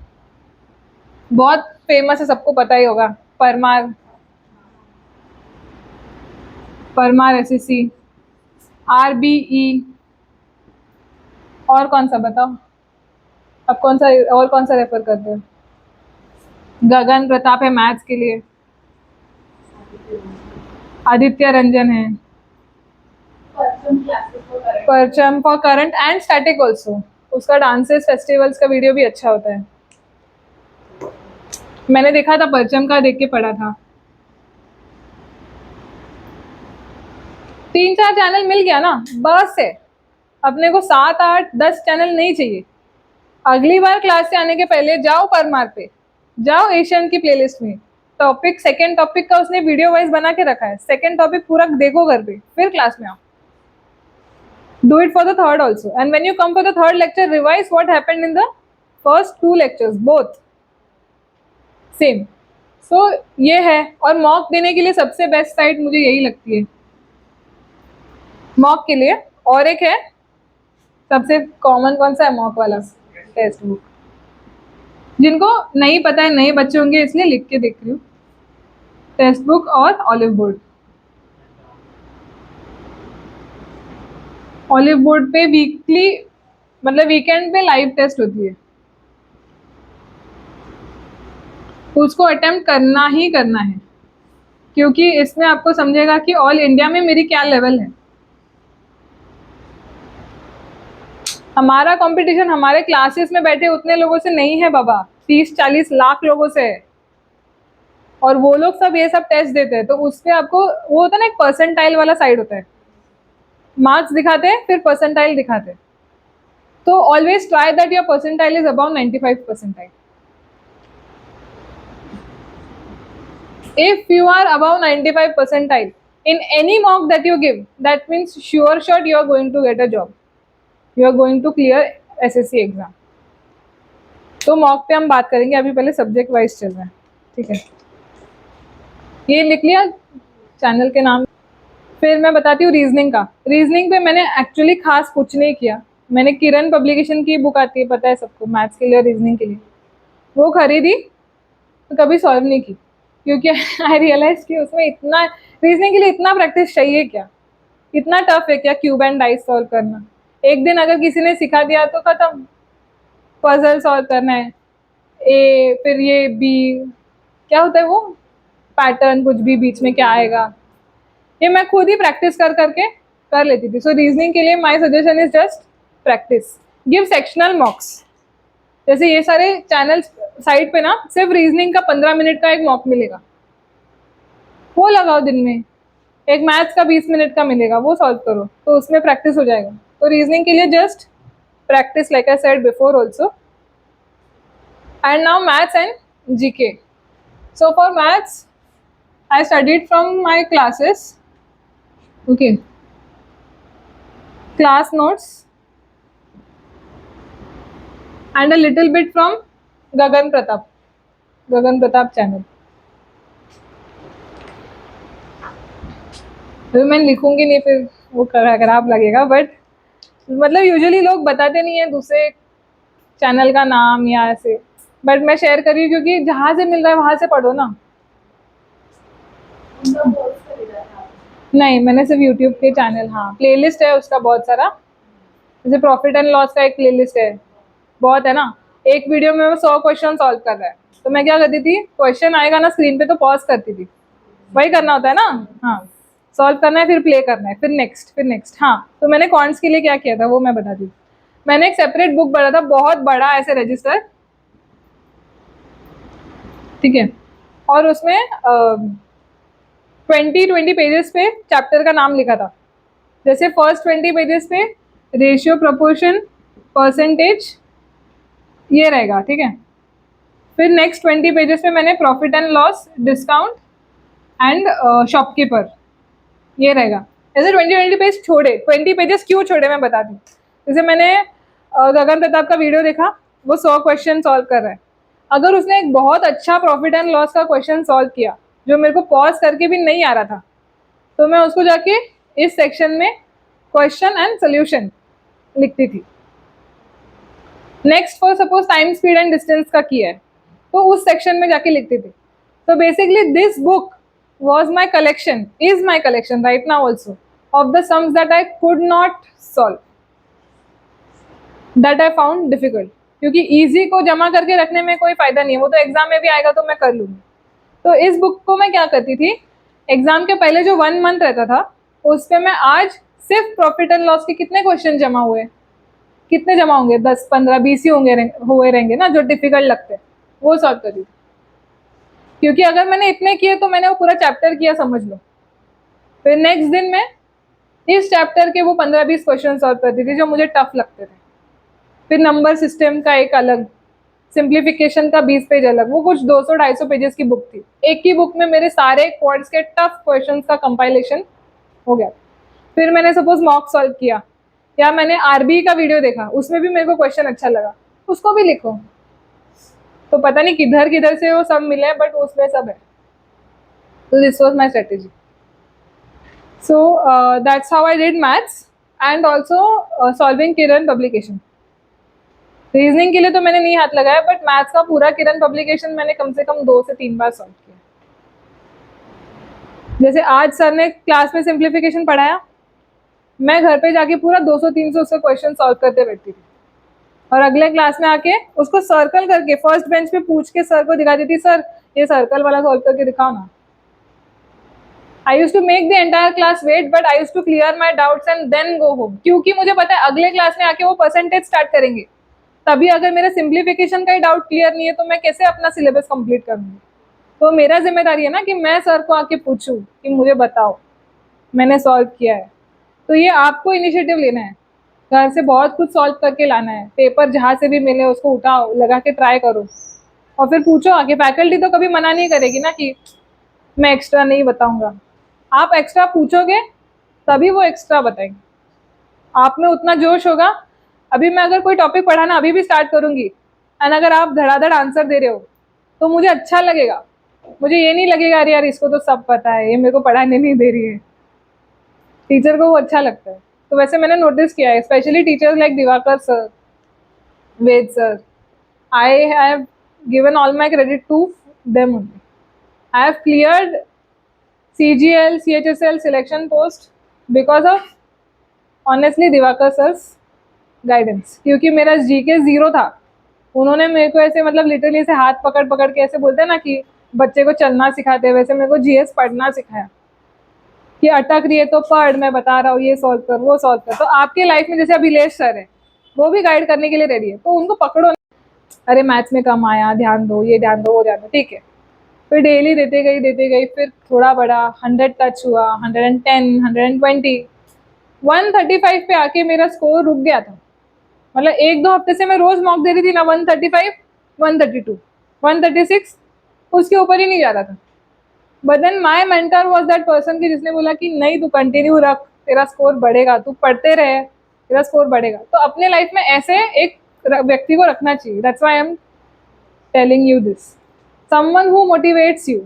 बहुत फेमस है, सबको पता ही होगा, परमार, परमार एसएससी, आरबीई, और कौन सा बताओ, अब कौन सा और कौन सा रेफर करते हो? गगन प्रताप है मैथ्स के लिए, आदित्य रंजन है, परचम for current and static also. उसका डांसेस फेस्टिवल्स का वीडियो भी अच्छा होता है। मैंने देखा था, परचम का देख के पढ़ा था। 3-4 चैनल मिल गया ना, बस है। अपने को 7-8-10 चैनल नहीं चाहिए। अगली बार क्लास से आने के पहले जाओ परमार पे, जाओ एशियन की प्लेलिस्ट में, टॉपिक सेकंड टॉपिक का उसने वीडियो वाइज बना के रखा है, सेकंड टॉपिक पूरा देखो घर पे, फिर क्लास में आओ। Do it for the third also, and when you come for the third lecture, revise what happened in the first 2 lectures, both same. So ये है। और मॉक देने के लिए सबसे बेस्ट साइट मुझे यही लगती है मॉक के लिए। और एक है सबसे कॉमन, कौन सा है मॉक वाला? Text book. जिनको नहीं पता है, नए बच्चे होंगे इसलिए लिख के देख रही हूँ, टेक्स्ट बुक और ऑलिव बोर्ड। ऑलिव बोर्ड पे वीकली, मतलब वीकेंड पे लाइव टेस्ट होती है, उसको अटेम्प्ट करना ही करना है, क्योंकि इसमें आपको समझेगा कि ऑल इंडिया में मेरी क्या लेवल है। हमारा कंपटीशन हमारे क्लासेस में बैठे उतने लोगों से नहीं है बाबा, 30-40 लाख लोगों से है, और वो लोग सब ये सब टेस्ट देते हैं। तो उस पर आपको वो होता है ना, एक परसेंटाइल वाला साइड होता है, मार्क्स दिखाते हैं फिर परसेंटाइल दिखाते हैं। तो always try that your percentile is about 95 percentile. If you are above 95 percentile in any mock that you give, that means sure shot you are going to get a job. You are going to clear SSC exam. तो mock पे हम बात करेंगे, अभी पहले subject wise चल रहा है, ठीक है? ये लिख लिया चैनल के नाम। फिर मैं बताती हूँ रीजनिंग का। रीजनिंग पे मैंने एक्चुअली खास कुछ नहीं किया। मैंने किरण पब्लिकेशन की बुक आती है, पता है सबको, मैथ्स के लिए और रीजनिंग के लिए, वो खरीदी, तो कभी सॉल्व नहीं की, क्योंकि आई रियलाइज कि उसमें इतना, रीजनिंग के लिए इतना प्रैक्टिस चाहिए क्या? इतना टफ है क्या क्यूब एंड डाइस सॉल्व करना? एक दिन अगर किसी ने सिखा दिया तो खत्म। पजल सॉल्व करना है, ए फिर ये बी, क्या होता है वो पैटर्न, कुछ भी बीच में क्या आएगा, ये मैं खुद ही प्रैक्टिस कर करके कर लेती थी। सो रीजनिंग के लिए my suggestion is just practice, give sectional मॉक्स। जैसे ये सारे चैनल साइट पे ना सिर्फ रीजनिंग का 15 मिनट का एक मॉक मिलेगा, वो लगाओ दिन में। एक मैथ्स का 20 मिनट का मिलेगा, वो सॉल्व करो, तो उसमें प्रैक्टिस हो जाएगा। तो रीजनिंग के लिए just practice, like I said before also. And now maths and GK. So for maths I studied from my classes, okay, class notes, and a little bit from Gagan Pratap channel. तो मैं लिखूंगी नहीं, फिर वो खराब लगेगा, but मतलब usually लोग बताते नहीं है दूसरे चैनल का नाम या ऐसे, बट मैं शेयर कर रही हूँ क्योंकि जहाँ से मिल रहा है वहां से पढ़ो ना। नहीं, मैंने सिर्फ यूट्यूब के चैनल, हाँ प्लेलिस्ट है उसका बहुत सारा, जैसे प्रॉफिट एंड लॉस का एक प्लेलिस्ट है, बहुत है ना। एक वीडियो में वो 100 क्वेश्चन सॉल्व कर रहा है, तो मैं क्या करती थी, क्वेश्चन आएगा ना स्क्रीन पे तो पॉज करती थी, वही करना होता है ना, हाँ सॉल्व करना है फिर प्ले करना है, फिर नेक्स्ट फिर नेक्स्ट। हाँ, तो मैंने कॉन्ट्स के लिए क्या किया था वो मैं बताती हूँ। मैंने एक सेपरेट बुक पढ़ा था, बहुत बड़ा ऐसे रजिस्टर, ठीक है, और उसमें 20 पेजेस पे चैप्टर का नाम लिखा था। जैसे फर्स्ट 20 पेजेस पे रेशियो, प्रोपोर्शन, परसेंटेज ये रहेगा, ठीक है। फिर नेक्स्ट 20 पेजेस पे मैंने profit and loss, discount and shopkeeper ये रहेगा। ऐसे 20 पेज छोड़े, 20 पेजेस क्यों छोड़े मैं बताती हूँ। जैसे मैंने गगन प्रताप का वीडियो देखा, वो 100 क्वेश्चन सॉल्व कर रहा है। अगर उसने एक बहुत अच्छा प्रॉफिट एंड लॉस का क्वेश्चन सॉल्व किया जो मेरे को पॉज करके भी नहीं आ रहा था, तो मैं उसको जाके इस सेक्शन में क्वेश्चन एंड सोल्यूशन लिखती थी। Next for suppose time, speed and distance का किया है, तो उस सेक्शन में जाके लिखती थी। तो basically this book was my collection, is my collection right now also, of the sums that I could not solve. That I found difficult, क्योंकि इजी को जमा करके रखने में कोई फायदा नहीं है, वो तो एग्जाम में भी आएगा तो मैं कर लूंगी। तो इस बुक को मैं क्या करती थी, एग्जाम के पहले जो 1 मंथ रहता था उस पर मैं आज सिर्फ प्रॉफिट एंड लॉस के कितने क्वेश्चन जमा हुए, कितने जमा होंगे, 10 15 20 ही होंगे, हुए रहेंगे ना जो डिफिकल्ट लगते हैं, वो सॉल्व करी। क्योंकि अगर मैंने इतने किए तो मैंने वो पूरा चैप्टर किया समझ लो। फिर नेक्स्ट दिन में इस चैप्टर के वो 15 20 क्वेश्चन सॉल्व करती थी जो मुझे टफ लगते थे। फिर नंबर सिस्टम का एक अलग, सिंप्लीफिकेशन का 20 पेज अलग, वो कुछ 200 250 पेजेस की बुक थी। एक ही बुक में मेरे सारे क्वाड्स के टफ क्वेश्चंस का कंपाइलेशन हो गया। फिर मैंने सपोज मॉक सॉल्व किया, या मैंने आरबी का वीडियो देखा, उसमें भी मेरे को क्वेश्चन अच्छा लगा, उसको भी लिखो। तो पता नहीं किधर किधर से वो सब मिले, बट उसमें सब है। तो this was my strategy. So that's how I did maths and also solving Kiran publication. Reasoning के लिए तो मैंने नहीं हाथ लगाया, बट मैथ्स का पूरा किरण पब्लिकेशन मैंने कम से कम 2 से 3 बार सॉल्व किया। जैसे आज सर ने क्लास में सिंप्लीफिकेशन पढ़ाया, मैं घर पे जाके पूरा 200 300 उसका क्वेश्चन सॉल्व करते बैठती थी, और अगले क्लास में आके उसको सर्कल करके फर्स्ट बेंच पे पूछ के सर को दिखा देती, सर ये सर्कल वाला सॉल्व करके दिखाओ ना। I used to make the entire class wait, but I used to clear my doubts and then go home, क्योंकि मुझे पता है अगले क्लास में आके वो परसेंटेज स्टार्ट करेंगे, तभी अगर मेरा सिंप्लीफिकेशन का ही डाउट क्लियर नहीं है तो मैं कैसे अपना सिलेबस कंप्लीट करूंगी। तो मेरा जिम्मेदारी है ना कि मैं सर को आके पूछूं कि मुझे बताओ मैंने सॉल्व किया है। तो ये आपको इनिशिएटिव लेना है, घर से बहुत कुछ सॉल्व करके लाना है, पेपर जहाँ से भी मिले उसको उठाओ, लगा के ट्राई करो, और फिर पूछो आगे। फैकल्टी तो कभी मना नहीं करेगी ना कि मैं एक्स्ट्रा नहीं बताऊंगा, आप एक्स्ट्रा पूछोगे तभी वो एक्स्ट्रा बताएंगे। आप में उतना जोश होगा। अभी मैं अगर कोई टॉपिक पढ़ाना अभी भी स्टार्ट करूंगी, एंड अगर आप धड़ाधड़ आंसर दे रहे हो तो मुझे अच्छा लगेगा। मुझे ये नहीं लगेगा अरे यार इसको तो सब पता है, ये मेरे को पढ़ाने नहीं दे रही है। टीचर को वो अच्छा लगता है। तो वैसे मैंने नोटिस किया है, specially teachers like Diwakar sir, Ved sir, I have given all my credit to them only. I have cleared CGL, CHSL selection post because of honestly Diwakar sir's guidance. क्योंकि मेरा GK 0 था, उन्होंने मेरे को ऐसे मतलब लिटरली ऐसे हाथ पकड़ पकड़ के ऐसे बोलते हैं ना कि बच्चे को चलना सिखाते हैं, वैसे मेरे को GS पढ़ना सिखाया कि अटक रही है तो पढ़, मैं बता रहा हूँ ये सॉल्व कर वो सॉल्व कर। तो आपके लाइफ में जैसे अभिलेश सर है, वो भी गाइड करने के लिए रेडी है, तो उनको पकड़ो। अरे मैथ्स में कम आया, ध्यान दो, ये ध्यान दो, वो ध्यान दो, ठीक है। फिर डेली देते गई, फिर थोड़ा बड़ा 100 टच हुआ, 110, 120, 135 पे आके मेरा स्कोर रुक गया था। मतलब 1 2 हफ्ते से मैं रोज मॉक दे रही थी ना, 135, 132, 136, उसके ऊपर ही नहीं जा रहा था। But then my mentor was that person कि जिसने बोला कि नहीं तू कंटिन्यू रख, तेरा स्कोर बढ़ेगा, तू पढ़ते रहे, तेरा स्कोर बढ़ेगा। तो अपने लाइफ में ऐसे एक व्यक्ति को रखना चाहिए। That's why I am telling you this. Someone who motivates you,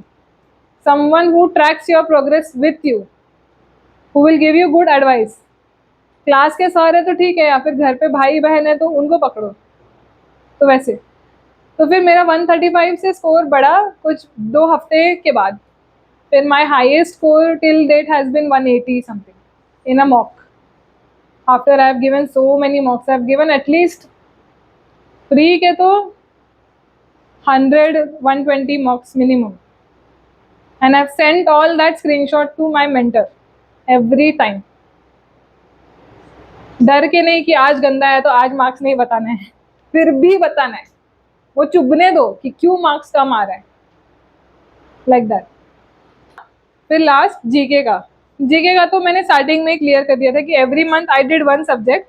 someone who tracks your progress with you, who will give you good advice। Class के सर है तो ठीक है, या फिर घर पे भाई बहन है तो उनको पकड़ो। तो वैसे तो फिर मेरा 135 से स्कोर बढ़ा कुछ 2 हफ्ते के बाद। फिर my highest score till date has been 180 something in a mock. After I have given so many mocks, I have given at least three के तो 100 120 mocks minimum, and I've sent all that screenshot to my mentor every time। डर के नहीं कि आज गंदा है तो आज मार्क्स नहीं बताना है, फिर भी बताना है, वो चुभने दो कि क्यों मार्क्स कम आ रहा है, लाइक दैट। फिर लास्ट जीके का तो मैंने स्टार्टिंग में क्लियर कर दिया था कि every month I did 1 subject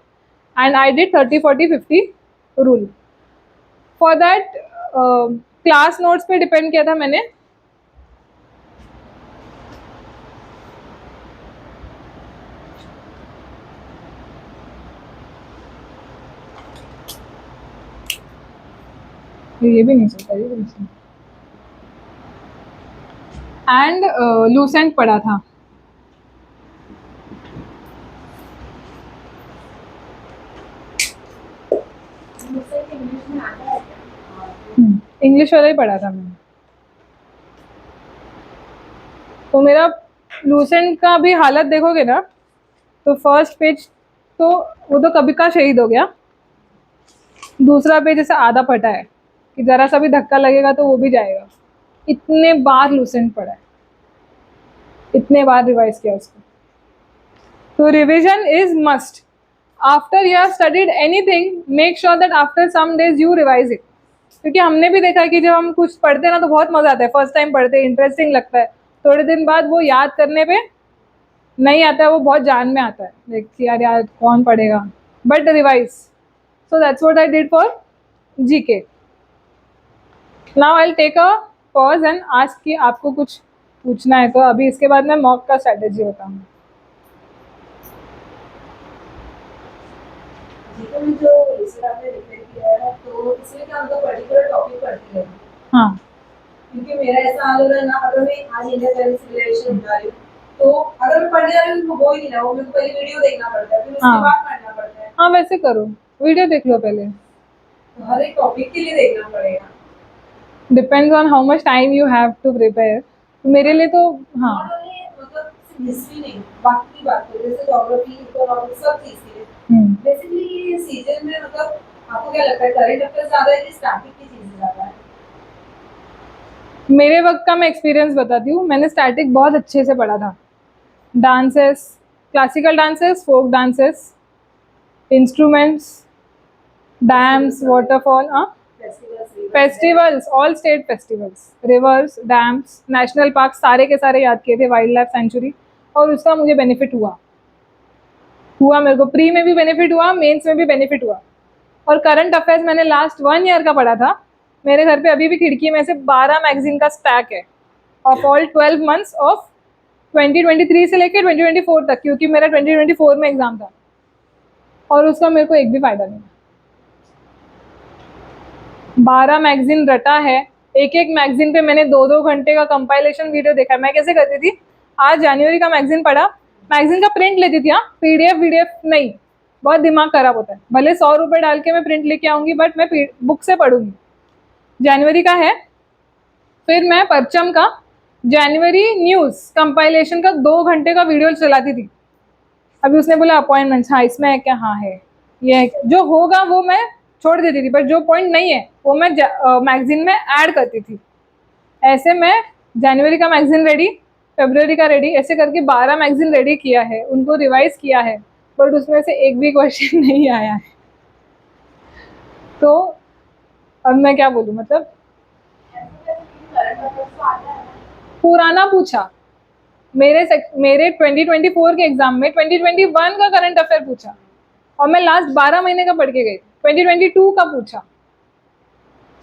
and I did 30 40 50 rule. For that class notes पे डिपेंड किया था मैंने। ये भी नहीं चलता, ये भी नहीं चलता। एंड लूसेंट पढ़ा था। इंग्लिश वाला ही पढ़ा था मैंने। तो मेरा लूसेंट का भी हालत देखोगे ना, तो फर्स्ट पेज तो वो तो कभी का शहीद हो गया। दूसरा पेज जैसे आधा फटा है कि जरा सा भी धक्का लगेगा तो वो भी जाएगा। इतने बार लूसेंट पढ़ा है, इतने बार रिवाइज किया उसको। तो revision is must. After you have studied anything, make sure that after some days you revise it. क्योंकि हमने भी देखा है कि जब हम कुछ पढ़ते हैं ना तो बहुत मजा आता है, फर्स्ट टाइम पढ़ते हैं इंटरेस्टिंग लगता है, थोड़े दिन बाद वो याद करने पे नहीं आता है, वो बहुत जान में आता है, लाइक यार यार कौन पढ़ेगा, but revise. So that's what I did for GK. Now I will take a pause and ask कि आपको कुछ पूछना है तो अभी, इसके बाद मैं मॉक का स्ट्रेटेजी बताऊंगी। जीके में जो रिसर्च आपने रिपेयर किया है तो इसमें क्या मतलब पर्टिकुलर टॉपिक पढ़ती है? हाँ, क्योंकि मेरा ऐसा हाल हो रहा है ना, अगर मैं आज इंडियन सर्विस रिलेशन उठा रही हूँ तो अगर मैं पढ़ने जा रही हूँ तो वो ही नहीं ना, वो मेरे को पहले वीडियो देखना पड़ता है, फिर उसके हाँ, बाद पढ़ना पड़ता है। हाँ वैसे करो, वीडियो देख लो पहले। तो हर एक टॉपिक के लिए देखना पड़ेगा। Depends on how much time you have to prepare. मेरे लिए तो हाँ। नॉट ओनली मतलब सिर्फ हिस्ट्री नहीं, बाकी की बात करें जैसे ज्योग्राफी, इकोनॉमिक्स, सब चीज के लिए बेसिकली ये सीजन में मतलब आपको क्या लगता है करंट अफेयर्स ज्यादा है कि स्टैटिक की चीजें ज्यादा है? मेरे वक्त का मैं एक्सपीरियंस बताती हूँ। मैंने स्टैटिक बहुत अच्छे से पढ़ा था। Dances, classical dances, folk dances, instruments, dams, waterfall, festivals, all state festivals, rivers, dams, national park, सारे के सारे याद किए थे, वाइल्ड लाइफ सेंचुरी। और उसका मुझे बेनिफिट हुआ मेरे को प्री में भी बेनिफिट हुआ, मेंस में भी बेनिफिट हुआ। और करंट अफेयर्स मैंने लास्ट 1 ईयर का पढ़ा था। मेरे घर पे अभी भी खिड़की में से 12 मैगजीन का स्टैक है ऑफ ऑल 12 मंथ्स ऑफ 2023 से लेकर 2024 तक, क्योंकि मेरा 2024 में एग्जाम था और उसका मेरे को एक भी फायदा नहीं। 12 मैगजीन रटा है, एक एक मैगजीन पे मैंने 2-2 घंटे का कंपाइलेशन वीडियो देखा। मैं कैसे करती थी, आज जनवरी का मैगजीन पढ़ा, मैगजीन का प्रिंट लेती थी, हाँ, पीडीएफ वीडीएफ नहीं, बहुत दिमाग खराब होता है। भले 100 रुपए डाल के मैं प्रिंट लेके आऊंगी, बट मैं बुक से पढ़ूंगी। जनवरी का है, फिर मैं परचम का जनवरी न्यूज कंपाइलेशन का 2 घंटे का वीडियो चलाती थी। अभी उसने बोला अपॉइंटमेंट्स, हाँ इसमें है क्या, हाँ है, ये है, जो होगा वो मैं छोड़ देती थी, पर जो पॉइंट नहीं है वो मैं मैगजीन में ऐड करती थी। ऐसे मैं जनवरी का मैगजीन रेडी, फरवरी का रेडी, ऐसे करके 12 मैगजीन रेडी किया है, उनको रिवाइज किया है, बट उसमें से एक भी क्वेश्चन नहीं आया है। तो अब मैं क्या बोलूँ, मतलब पुराना पूछा, मेरे 2024 के एग्जाम में 2021 का करंट अफेयर पूछा और मैं लास्ट 12 महीने का पढ़ के गई, 2022 का पूछा।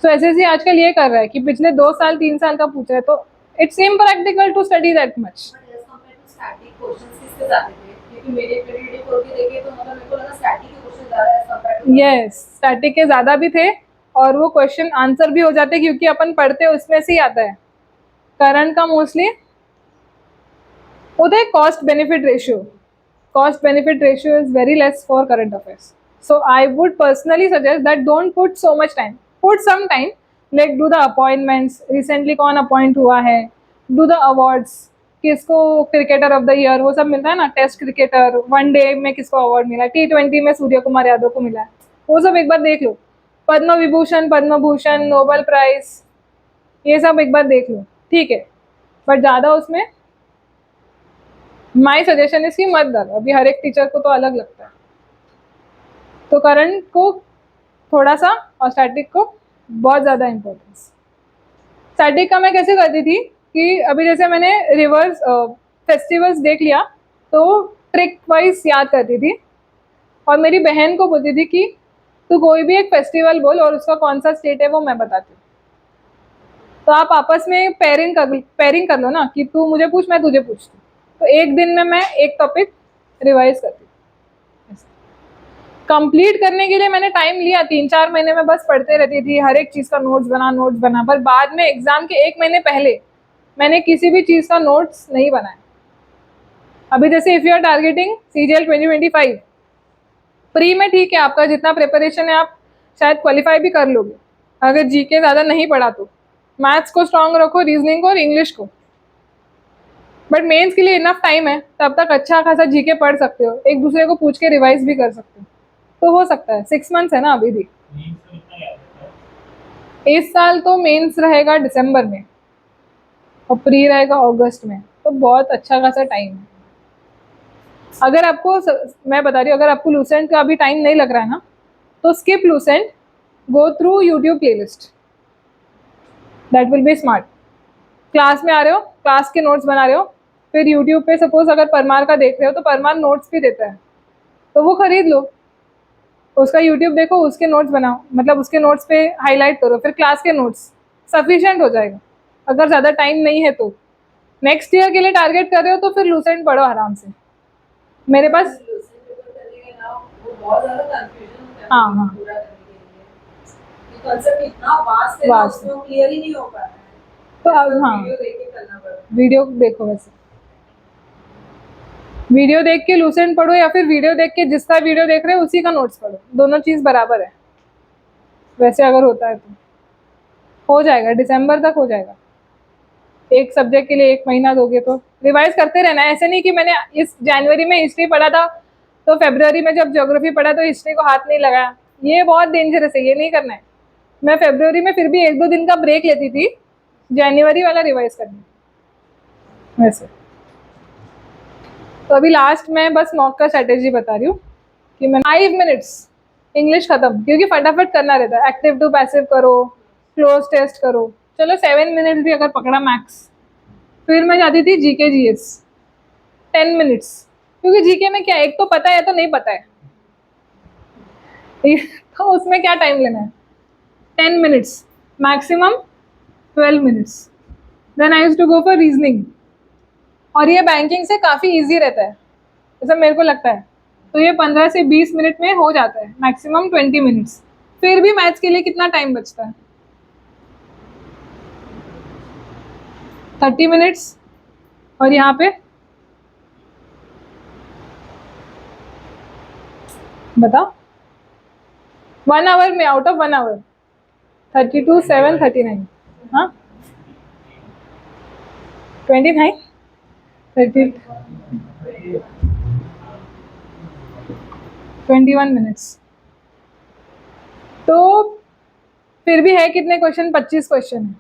सो एसएससी आजकल ये कर रहा है कि पिछले 2 साल 3 साल का पूछा है, तो it's impractical to study that much. But as compare to static questions किसके ज्यादा थे? क्योंकि मेरे 2024 के देखे तो मतलब मेरे को लगा स्टैटिक के क्वेश्चन ज्यादा as compare to yes, static के ज्यादा भी थे और वो क्वेश्चन आंसर भी हो जाते क्योंकि अपन पढ़ते उसमें से ही आता है। करंट का मोस्टली उधर cost benefit ratio is very less for current affairs. So I would personally suggest that don't put so much time. Put some time, like do the appointments. Recently कौन अपॉइंट हुआ है, do the awards, किसको cricketer of the year वो सब मिलता है ना, test cricketer, one day में किसको अवार्ड मिला, T20 में सूर्य कुमार यादव को मिला है, वो सब एक बार देख लो। पद्म विभूषण, पद्म भूषण, नोबेल प्राइज, ये सब एक बार देख लो, ठीक है, बट ज़्यादा उसमें माई सजेशन इसकी मत डालो। अभी हर एक टीचर को तो अलग लगता है, तो करंट को थोड़ा सा और स्टैटिक को बहुत ज़्यादा इम्पोर्टेंस। स्टैटिक का मैं कैसे करती थी कि अभी जैसे मैंने रिवर्स फेस्टिवल्स देख लिया तो ट्रिक वाइज याद करती थी और मेरी बहन को बोलती थी कि तू कोई भी एक फेस्टिवल बोल और उसका कौन सा स्टेट है वो मैं बताती हूँ। तो आप आपस में पेयरिंग कर लो ना, कि तू मुझे पूछ मैं तुझे पूछती हूँ, तो एक दिन में मैं एक टॉपिक रिवाइज करती हूँ। कंप्लीट करने के लिए मैंने टाइम लिया, 3-4 महीने में बस पढ़ते रहती थी, हर एक चीज़ का नोट्स बना, पर बाद में एग्जाम के 1 महीने पहले मैंने किसी भी चीज़ का नोट्स नहीं बनाया। अभी जैसे if you are targeting CGL 2025, pre में ठीक है, आपका जितना प्रिपरेशन है आप शायद क्वालिफाई भी कर लोगे अगर जीके ज़्यादा नहीं पढ़ा तो। मैथ्स को स्ट्रांग रखो, रीजनिंग को और इंग्लिश को, बट मेंस के लिए इनफ टाइम है, तब तक अच्छा खासा जीके पढ़ सकते हो, एक दूसरे को पूछ के रिवाइज भी कर सकते हो, तो हो सकता है 6 मंथ्स है ना अभी भी। इस साल तो मेंस रहेगा दिसंबर में और प्री रहेगा अगस्त में, तो बहुत अच्छा खासा टाइम है। अगर आपको मैं बता रही हूँ, अगर आपको लूसेंट का अभी टाइम नहीं लग रहा है ना, तो skip Lucent, go through YouTube playlist, that will be smart. Class में आ रहे हो, क्लास के नोट्स बना रहे हो, फिर यूट्यूब पे सपोज अगर परमार का देख रहे हो तो परमार नोट्स भी देता है, तो वो खरीद लो, उसका यूट्यूब देखो, उसके नोट्स बनाओ, मतलब उसके नोट्स पे हाईलाइट करो, फिर क्लास के नोट्स, सफिशिएंट हो जाएगा। अगर ज़्यादा टाइम नहीं है तो नेक्स्ट ईयर के लिए टारगेट कर रहे हो तो फिर लूसेंट पढ़ो आराम से। मेरे पास वो बहुत ज्यादा कंफ्यूजन होता है हाँ हाँ पूरा करने के लिए, कंसेप्ट इतना वास्ट है ना, उसमें क्लियर ही नहीं हो पा रहा है। तो अब हाँ वीडियो देख के करना पड़ेगा। वीडियो देखो, वैसे वीडियो देख के लूसेंट पढ़ो या फिर वीडियो देख के जिसका वीडियो देख रहे हो उसी का नोट्स पढ़ो, दोनों चीज़ बराबर है। वैसे अगर होता है तो हो जाएगा, दिसंबर तक हो जाएगा। एक सब्जेक्ट के लिए 1 महीना दोगे तो रिवाइज करते रहना है। ऐसे नहीं कि मैंने इस जनवरी में हिस्ट्री पढ़ा था तो फरवरी में जब ज्योग्राफी पढ़ा तो हिस्ट्री को हाथ नहीं लगाया, ये बहुत डेंजरस है, ये नहीं करना है। मैं फरवरी में फिर भी 1-2 दिन का ब्रेक लेती थी, जनवरी वाला रिवाइज करना वैसे। तो अभी लास्ट में बस मॉक का स्ट्रेटेजी बता रही हूँ कि मैं 5 मिनट्स इंग्लिश खत्म, क्योंकि फटाफट करना रहता है। एक्टिव टू पैसिव करो, क्लोज टेस्ट करो, चलो 7 मिनट्स भी अगर पकड़ा मैक्स। फिर मैं जाती थी जीके जीएस 10 मिनट्स, क्योंकि जीके में क्या, एक तो पता है तो नहीं पता है, तो उसमें क्या टाइम लेना है। 10 minutes maximum 12 minutes. Then I used to go for reasoning, और ये बैंकिंग से काफ़ी इजी रहता है ऐसा मेरे को लगता है। तो ये 15 से 20 मिनट में हो जाता है, मैक्सिमम 20 मिनट्स। फिर भी मैथ्स के लिए कितना टाइम बचता है, 30 मिनट्स। और यहाँ पे बताओ 1 आवर में, आउट ऑफ 1 आवर 32, 7, 39, हाँ 29, 30, 21 मिनट्स। तो फिर भी है कितने क्वेश्चन, 25 क्वेश्चन है।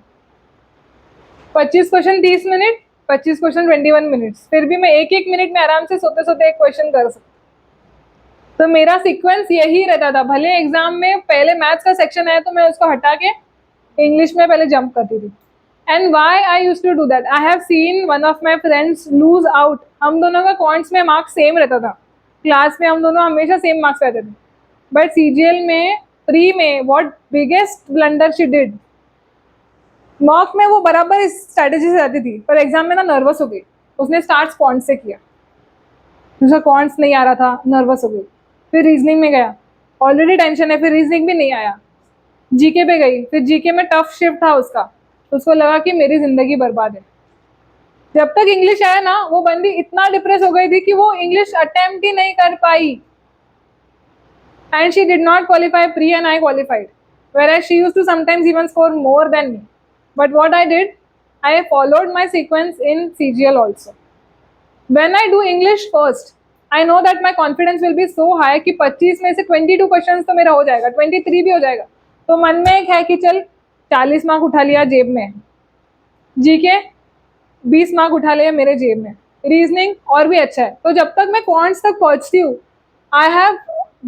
25 क्वेश्चन 30 मिनट, 25 क्वेश्चन 21 मिनट्स। फिर भी मैं एक एक मिनट में आराम से सोते सोते एक क्वेश्चन कर सकती। तो मेरा सीक्वेंस यही रहता था, भले एग्जाम में पहले मैथ्स का सेक्शन आया तो मैं उसको हटा के इंग्लिश में पहले जंप करती थी। And why I use to do that, I have seen one of my friends lose out. हम दोनों का क्वांट्स में मार्क्स सेम रहता था, क्लास में हम दोनों हमेशा सेम मार्क्स रहते थे, बट सीजीएल में, प्री में, what biggest blunder she did, mock में वो बराबर इस स्ट्रैटेजी से आती थी, पर एग्जाम में ना नर्वस हो गई। उसने स्टार्ट क्वांट्स से किया, दूसरा क्वांट्स नहीं आ रहा था, नर्वस हो गई। फिर रीजनिंग में गया, ऑलरेडी टेंशन है, फिर रीजनिंग भी नहीं आया। जीके पे गई, फिर जीके में टफ शिफ्ट था उसका, तो उसको लगा कि मेरी जिंदगी बर्बाद है। जब तक इंग्लिश आया ना, वो बंदी इतना डिप्रेस हो गई थी कि वो इंग्लिश अटेम्प्ट ही नहीं कर पाई। And she did not qualify pre and I qualified, whereas she used to sometimes even score more than me. But what I did, I followed my sequence in CGL also. When I do English first, I know that my confidence will be so high कि 25 में से 22 questions तो मेरा हो जाएगा, 23 भी हो जाएगा। तो मन में एक है कि चल 40 मार्क उठा लिया जेब में, जीके 20 मार्क उठा लिया मेरे जेब में, रीजनिंग और भी अच्छा है। तो जब तक मैं क्वांट्स तक पहुंचती हूँ, I have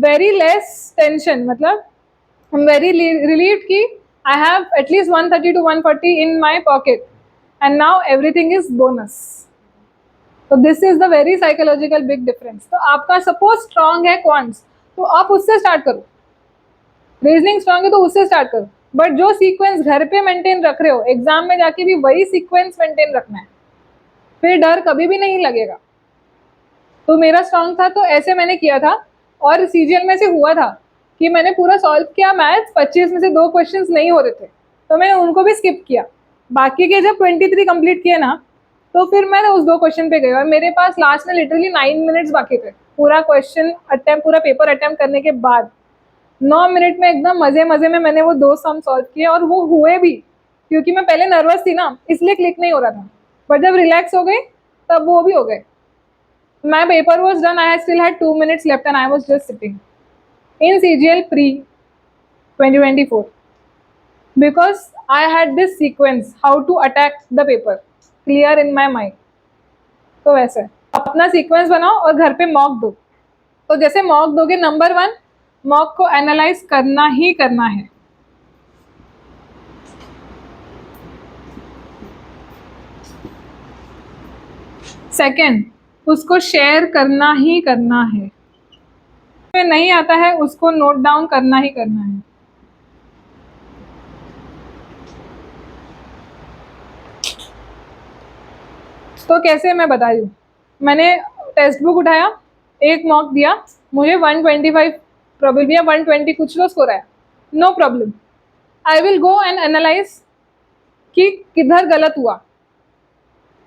very less tension, मतलब आई एम वेरी रिलीव्ड कि I have at least 130 to 140 in my pocket, and now everything is bonus. तो this is the very psychological big difference. तो आपका सपोज स्ट्रांग है quants, तो आप उससे start करो। रीजनिंग स्ट्रांग है तो उससे स्टार्ट करो, बट जो सीक्वेंस घर पे मेंटेन रख रहे हो, एग्जाम में जाके भी वही सीक्वेंस मेंटेन रखना है, फिर डर कभी भी नहीं लगेगा। तो मेरा स्ट्रांग था तो ऐसे मैंने किया था, और सीजीएल में से हुआ था कि मैंने पूरा सॉल्व किया मैथ्स, 25 में से 2 क्वेश्चंस नहीं हो रहे थे तो मैंने उनको भी स्किप किया। बाकी के जब 23 कंप्लीट किए ना, तो फिर मैं उस 2 क्वेश्चन पे गई, और मेरे पास लास्ट में लिटरली 9 मिनट्स बाकी थे पूरा क्वेश्चन अटेम्प्ट, पूरा पेपर अटेम्प्ट करने के बाद। 9 मिनट में एकदम मजे मजे में मैंने वो 2 सम सॉल्व किए, और वो हुए भी, क्योंकि मैं पहले नर्वस थी ना, इसलिए क्लिक नहीं हो रहा था, बट जब रिलैक्स हो गई तब वो भी हो गए। My paper was done. I still had 2 minutes left, and I was just sitting in CGL pre. 2024, because I had this sequence how to attack the paper clear in my mind. तो वैसे अपना sequence बनाओ और घर पे mock दो. तो जैसे मॉक दोगे, नंबर 1, मॉक को एनालाइज करना ही करना है. सेकंड, उसको शेयर करना ही करना है. नहीं आता है उसको नोट डाउन करना ही करना है. तो कैसे मैं बता रही हूँ, मैंने टेक्स्ट बुक उठाया, एक मॉक दिया, मुझे 125 प्रोबेबली या 120 कुछ तो स्कोर आया. No problem, I will go and analyse कि किधर गलत हुआ.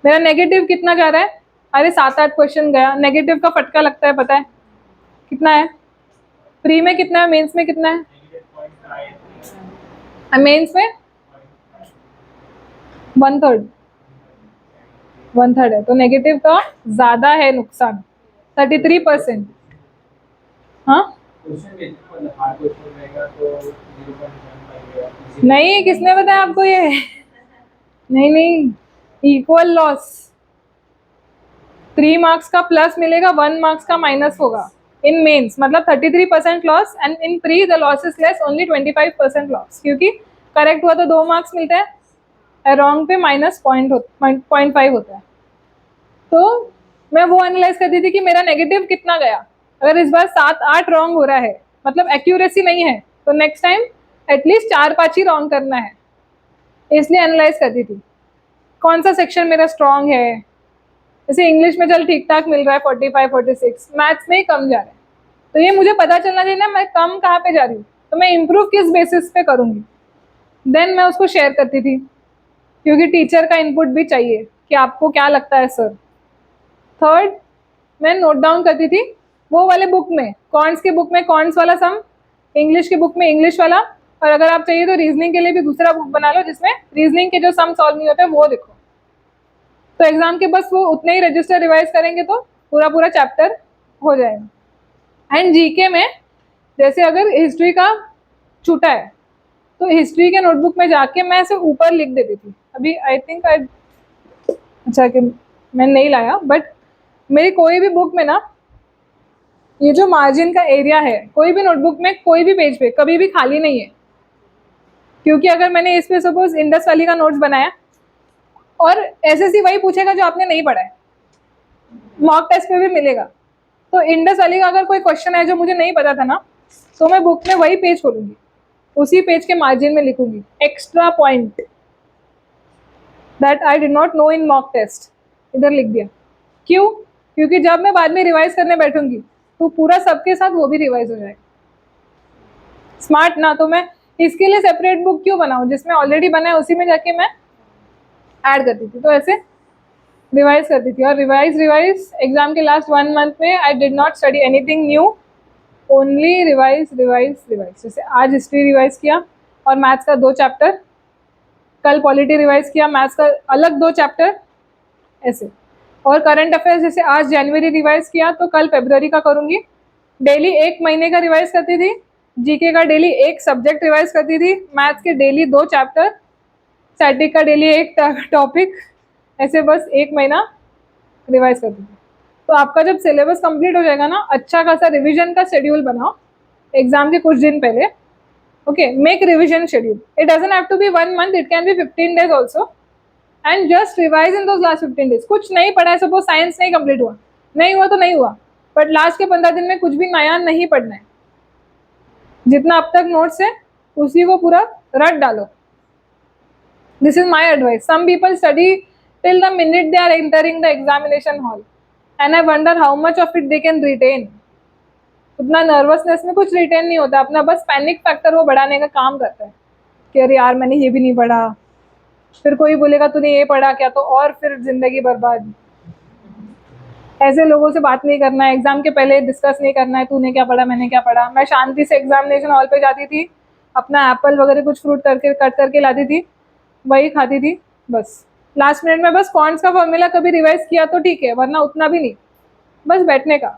मेरा नेगेटिव कितना जा रहा है, अरे 7-8 क्वेश्चन गया. नेगेटिव का फटका लगता है, पता है कितना है? प्री में कितना है, मेंस में कितना है? मेंस में 1/3 है. तो नेगेटिव का ज्यादा है नुकसान, 33%. हाँ नहीं, किसने बताया आपको ये? नहीं, इक्वल लॉस. 3 मार्क्स का प्लस मिलेगा, 1 मार्क्स का माइनस होगा इन मेंस. मतलब 33% loss, and in pre the loss is less, only 25% loss. क्योंकि करेक्ट हुआ तो 2 मार्क्स मिलते हैं, रॉन्ग पे -0.5 होता है. तो मैं वो एनालाइज करती थी कि मेरा नेगेटिव कितना गया. अगर इस बार 7-8 रॉन्ग हो रहा है, मतलब एक्यूरेसी नहीं है, तो नेक्स्ट टाइम एटलीस्ट 4-5 ही रॉन्ग करना है. इसलिए एनालाइज करती थी कौन सा सेक्शन मेरा स्ट्रॉन्ग है. जैसे इंग्लिश में चल ठीक ठाक मिल रहा है 45-46, मैथ्स में ही कम जा रहा है. तो ये मुझे पता चलना चाहिए ना, मैं कम कहाँ पे जा रही हूँ, तो मैं इम्प्रूव किस बेसिस पे करूँगी. देन मैं उसको शेयर करती थी, क्योंकि टीचर का इनपुट भी चाहिए कि आपको क्या लगता है सर. थर्ड, मैं नोट डाउन करती थी वो वाले बुक में, कॉन्ट्स के बुक में कॉन्ट्स वाला सम, इंग्लिश के बुक में इंग्लिश वाला, और अगर आप चाहिए तो रीजनिंग के लिए भी दूसरा बुक बना लो जिसमें रीजनिंग के जो सम सॉल्व नहीं होते वो देखो. तो एग्जाम के बस वो उतने ही रजिस्टर रिवाइज करेंगे तो पूरा चैप्टर हो जाएगा. एंड जीके में जैसे अगर हिस्ट्री का छूटा है तो हिस्ट्री के नोटबुक में जाके मैं ऐसे ऊपर लिख देती थी. अभी आई थिंक अच्छा कि मैं नहीं लाया, बट मेरी कोई भी बुक में ना ये जो मार्जिन का एरिया है, कोई भी नोटबुक में कोई भी पेज पे कभी भी खाली नहीं है. क्योंकि अगर मैंने इस पे सपोज इंडस वैली का नोट्स बनाया और एसएससी वही पूछेगा जो आपने नहीं पढ़ा है, मॉक टेस्ट पे भी मिलेगा. तो इंडस वैली का अगर कोई क्वेश्चन है जो मुझे नहीं पता था ना, तो मैं बुक में वही पेज खोलूंगी, उसी पेज के मार्जिन में लिखूंगी extra point that I did not know in mock test, इधर लिख दिया. क्यों? क्योंकि जब मैं बाद में रिवाइज करने बैठूंगी तो पूरा सबके साथ वो भी रिवाइज हो जाएगा. स्मार्ट ना. तो मैं इसके लिए सेपरेट बुक क्यों बनाऊं, जिसमें ऑलरेडी बना है उसी में जाके मैं ऐड करती थी. तो ऐसे रिवाइज करती थी. और रिवाइज एग्जाम के लास्ट 1 मंथ में आई did not study anything new, only revise. जैसे आज हिस्ट्री रिवाइज किया और मैथ्स का 2 चैप्टर, कल पॉलिटी रिवाइज किया, मैथ्स का अलग 2 चैप्टर ऐसे. और करंट अफेयर्स जैसे आज जनवरी रिवाइज किया तो कल फरवरी का करूंगी. डेली 1 महीने का रिवाइज करती थी. जीके का डेली 1 सब्जेक्ट रिवाइज करती थी. मैथ्स के डेली 2 चैप्टर, स्टैटिक का डेली 1 टॉपिक. ऐसे बस 1 महीना रिवाइज करती थी. तो आपका जब सिलेबस कंप्लीट हो जाएगा ना, अच्छा खासा रिविजन का शेड्यूल बनाओ एग्जाम के कुछ दिन पहले. Okay, make revision schedule. It doesn't have to be 1 month, it can be 15 days also. And just revise in those last 15 days. कुछ नहीं पढ़ा है, सपोज साइंस नहीं कंप्लीट हुआ, नहीं हुआ तो नहीं हुआ, बट लास्ट के 15 दिन में कुछ भी नया नहीं पढ़ना है. जितना अब तक नोट्स है उसी को पूरा रट डालो. This is my advice. Some people study till the minute they are entering the examination hall, and I wonder how much of it they can retain. उतना नर्वसनेस में कुछ रिटेन नहीं होता, अपना बस पैनिक फैक्टर वो बढ़ाने का काम करता है कि अरे यार मैंने ये भी नहीं पढ़ा, फिर कोई बोलेगा तूने ये पढ़ा क्या, तो और फिर जिंदगी बर्बाद. ऐसे लोगों से बात नहीं करना है, एग्जाम के पहले डिस्कस नहीं करना है तूने क्या पढ़ा मैंने क्या पढ़ा. मैं शांति से एग्जामिनेशन हॉल पे जाती थी, अपना एप्पल वगैरह कुछ फ्रूट करके कट करके लाती थी, वही खाती थी. बस लास्ट मिनट में बस कॉन्ट्स का फॉर्मूला कभी रिवाइज किया तो ठीक है, वरना उतना भी नहीं. बस बैठने का,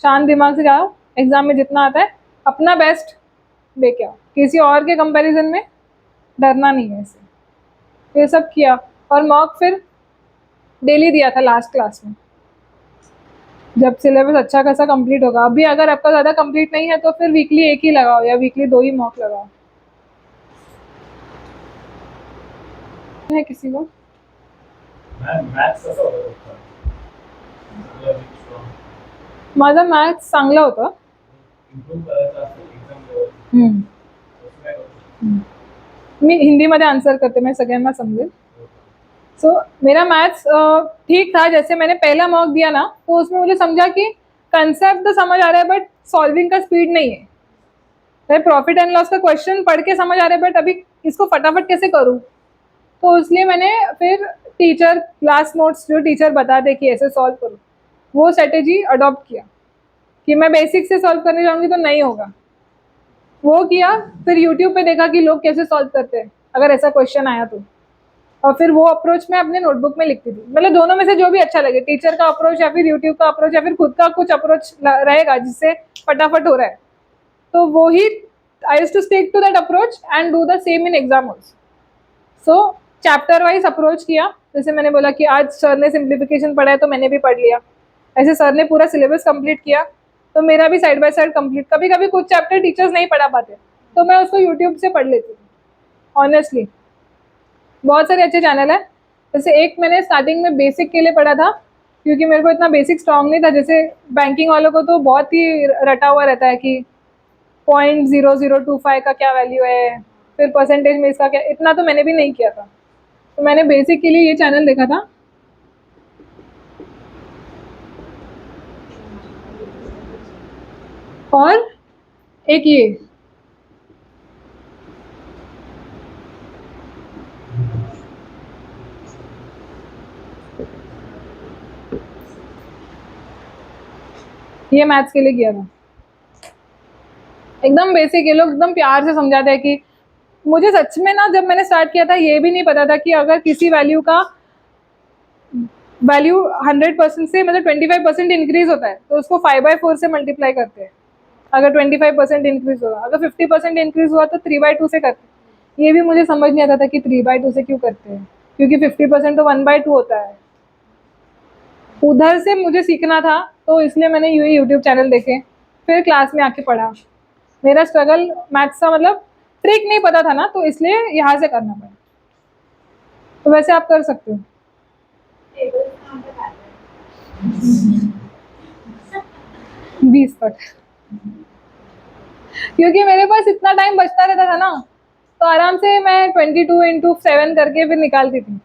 शांत दिमाग से जाओ, एग्जाम में जितना आता है अपना बेस्ट बेकार, किसी और के कंपैरिजन में डरना नहीं है इससे। ये सब किया और मॉक फिर डेली दिया था लास्ट क्लास में, जब सिलेबस अच्छा खासा कंप्लीट होगा। अभी अगर आपका ज़्यादा कंप्लीट नहीं है तो फिर वीकली एक ही लगाओ या वीकली 2 ही मॉक लगाओ। है किसी को? माझा मॅथ्स चांगला होता। मी हिंदीमध्ये आन्सर करते, मैं सगळ्यांना समजेल। सो मेरा मैथ्स ठीक था। जैसे मैंने पहला मॉक दिया ना, तो उसमें मुझे समझा कि कंसेप्ट तो समझ आ रहा है बट सॉल्विंग का स्पीड नहीं है। मैं प्रॉफिट एंड लॉस का क्वेश्चन पढ़ के समझ आ रहा है बट अभी इसको फटाफट कैसे करूँ, तो इसलिए मैंने फिर टीचर क्लास नोट्स जो टीचर बताते कि ऐसे सॉल्व करो, वो स्ट्रेटेजी अडॉप्ट किया कि मैं बेसिक से सॉल्व करने जाऊँगी तो नहीं होगा। वो किया, फिर यूट्यूब पे देखा कि लोग कैसे सॉल्व करते हैं अगर ऐसा क्वेश्चन आया तो, और फिर वो अप्रोच मैं अपने नोटबुक में लिखती थी। मतलब दोनों में से जो भी अच्छा लगे, टीचर का अप्रोच या फिर यूट्यूब का अप्रोच या फिर खुद का कुछ अप्रोच रहेगा जिससे फटाफट हो रहा है, तो वो ही I used to stick to that approach and do the same in exam also. So chapter wise approach किया। जैसे मैंने बोला कि आज सर ने सिंप्लीफिकेशन पढ़ा है तो मैंने भी पढ़ लिया, ऐसे सर ने पूरा सिलेबस कंप्लीट किया तो मेरा भी साइड बाय साइड कंप्लीट। कभी कभी कुछ चैप्टर टीचर्स नहीं पढ़ा पाते तो मैं उसको यूट्यूब से पढ़ लेती हूँ। ऑनेस्टली बहुत सारे अच्छे चैनल है। जैसे एक मैंने स्टार्टिंग में बेसिक के लिए पढ़ा था, क्योंकि मेरे को इतना बेसिक स्ट्रांग नहीं था। जैसे बैंकिंग वालों को तो बहुत ही रटा हुआ रहता है कि 0.0025 का क्या वैल्यू है, फिर परसेंटेज में इसका क्या, इतना तो मैंने भी नहीं किया था। तो मैंने बेसिक के लिए ये चैनल देखा था। और एक ये मैथ्स के लिए किया था। एकदम बेसिक, ये लोग एकदम प्यार से समझाते हैं कि मुझे सच में ना जब मैंने स्टार्ट किया था ये भी नहीं पता था कि अगर किसी वैल्यू का वैल्यू 100% से मतलब 25% इंक्रीज होता है तो उसको 5/4 से मल्टीप्लाई करते हैं। अगर 25% इंक्रीज होगा, अगर 50% इंक्रीज हुआ तो 3/2 से करते हैं। ये भी मुझे समझ नहीं आता था कि 3/2 से क्यों करते हैं, क्योंकि 50% तो 1/2 होता है। उधर से मुझे सीखना था तो इसलिए मैंने यूट्यूब चैनल देखे, फिर क्लास में आके पढ़ा। मेरा स्ट्रगल मैथ्स का मतलब ट्रिक नहीं पता था ना, तो इसलिए यहाँ से करना पड़ा। तो वैसे आप कर सकते हो। 20 तक, क्योंकि मेरे पास इतना टाइम बचता रहता था ना, तो आराम से मैं 22 into 7 करके फिर निकालती थी।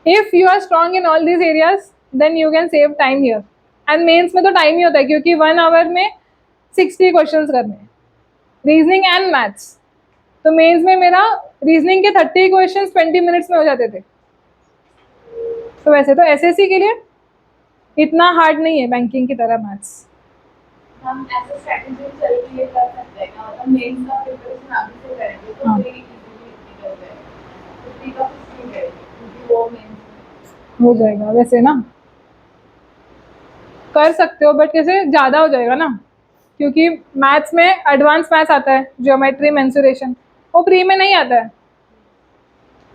If you are strong in all these areas then you can save time here. And mains में तो टाइम ही होता है, क्योंकि 1 आवर में 60 क्वेश्चंस करने हैं, रीजनिंग एंड मैथ्स। तो मेंस में मेरा रीजनिंग के 30 क्वेश्चंस 20 मिनट्स में हो जाते थे। तो वैसे तो एसएससी के लिए इतना हार्ड नहीं है बैंकिंग की तरह मैथ्स। हम ऐसे स्ट्रैटेजी चल के ये कर सकते हैं, मतलब मेंस का प्रिपरेशन अभी से करेंगे तो हाँ। फिर इजीली निकल जाएगा। 50 का कुछ नहीं करेंगे क्योंकि वो मेंस हो जाएगा वैसे ना, कर सकते हो बट कैसे ज़्यादा हो जाएगा ना, क्योंकि मैथ्स में एडवांस मैथ्स आता है, ज्योमेट्री मेंसुरेशन, वो प्री में नहीं आता है,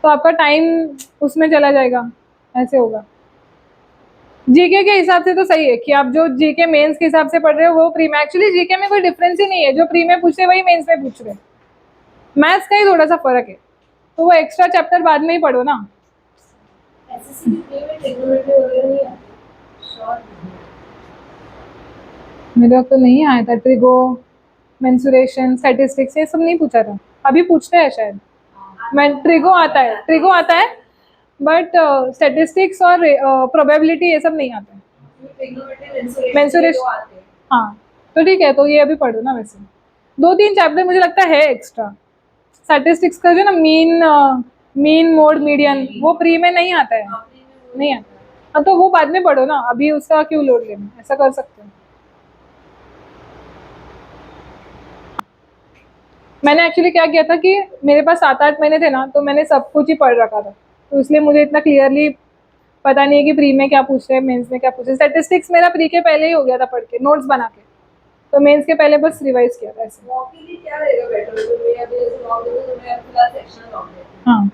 तो आपका टाइम उसमें चला जाएगा, ऐसे होगा। जीके के हिसाब से तो सही है कि आप जो जीके मेंस के हिसाब से पढ़ रहे हो वो प्री में। एक्चुअली जीके में कोई डिफरेंस ही नहीं है, जो प्री में पूछ रहे वही मेंस में पूछ रहे। मैथ्स का ही थोड़ा सा फर्क है, तो वो एक्स्ट्रा चैप्टर बाद में ही पढ़ो ना। एसएससी की प्री में ट्रिग्नोमेट्री वगैरह नहीं आती श्योर। मेरे वक्त तो नहीं आया था, ट्रिगो मेंसुरेशन स्टैटिस्टिक्स ये सब नहीं पूछा था। अभी पूछते हैं शायद। मैं ट्रिगो आता है, ट्रिगो आता है बट स्टैटिस्टिक्स और प्रोबेबिलिटी ये सब नहीं आता है। ट्रिग्नोमेट्री मेंसुरेशन आते हैं। हाँ, तो ठीक है, तो ये अभी पढ़ो ना। वैसे 2-3 चैप्टर मुझे लगता है एक्स्ट्रा। स्टैटिस्टिक्स का जो ना मीन मोड मीडियन, वो प्री में नहीं आता है, नहीं आता है। हाँ, तो वो बाद में पढ़ो ना, अभी उसका क्यों लोड लेना, ऐसा कर सकते हो। मैंने एक्चुअली क्या किया था कि मेरे पास 7-8 महीने थे ना, तो मैंने सब कुछ ही पढ़ रखा था, तो इसलिए मुझे इतना क्लियरली पता नहीं है कि प्री में क्या पूछ रहे हैं, मेंस में क्या पूछ रहे हैं। स्टैटिस्टिक्स मेरा प्री के पहले ही हो गया था पढ़ के, नोट्स बना के। तो मेंस के पहले बस रिवाइज किया था ऐसे। मॉक के लिए क्या रहेगा बेटर? तो मैं अभी जैसे लॉग देती हूँ तो मैं फिलहाल सेक्शनल लॉग देती हूँ, हाँ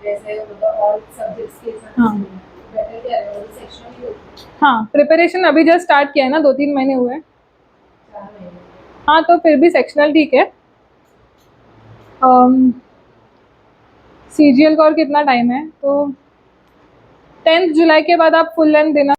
जैसे मतलब ऑल सब्जेक्ट्स के साथ हाँ बेटर क्या रहेगा? तो सेक्शनल ही होती है हाँ, प्रिपरेशन अभी जस्ट स्टार्ट किया है ना, 2-3 महीने हुए हैं। 4 महीने। हाँ तो फिर भी सेक्शनल ठीक है। CGL का और कितना टाइम है? तो 10th जुलाई के बाद आप फुल लेंथ देना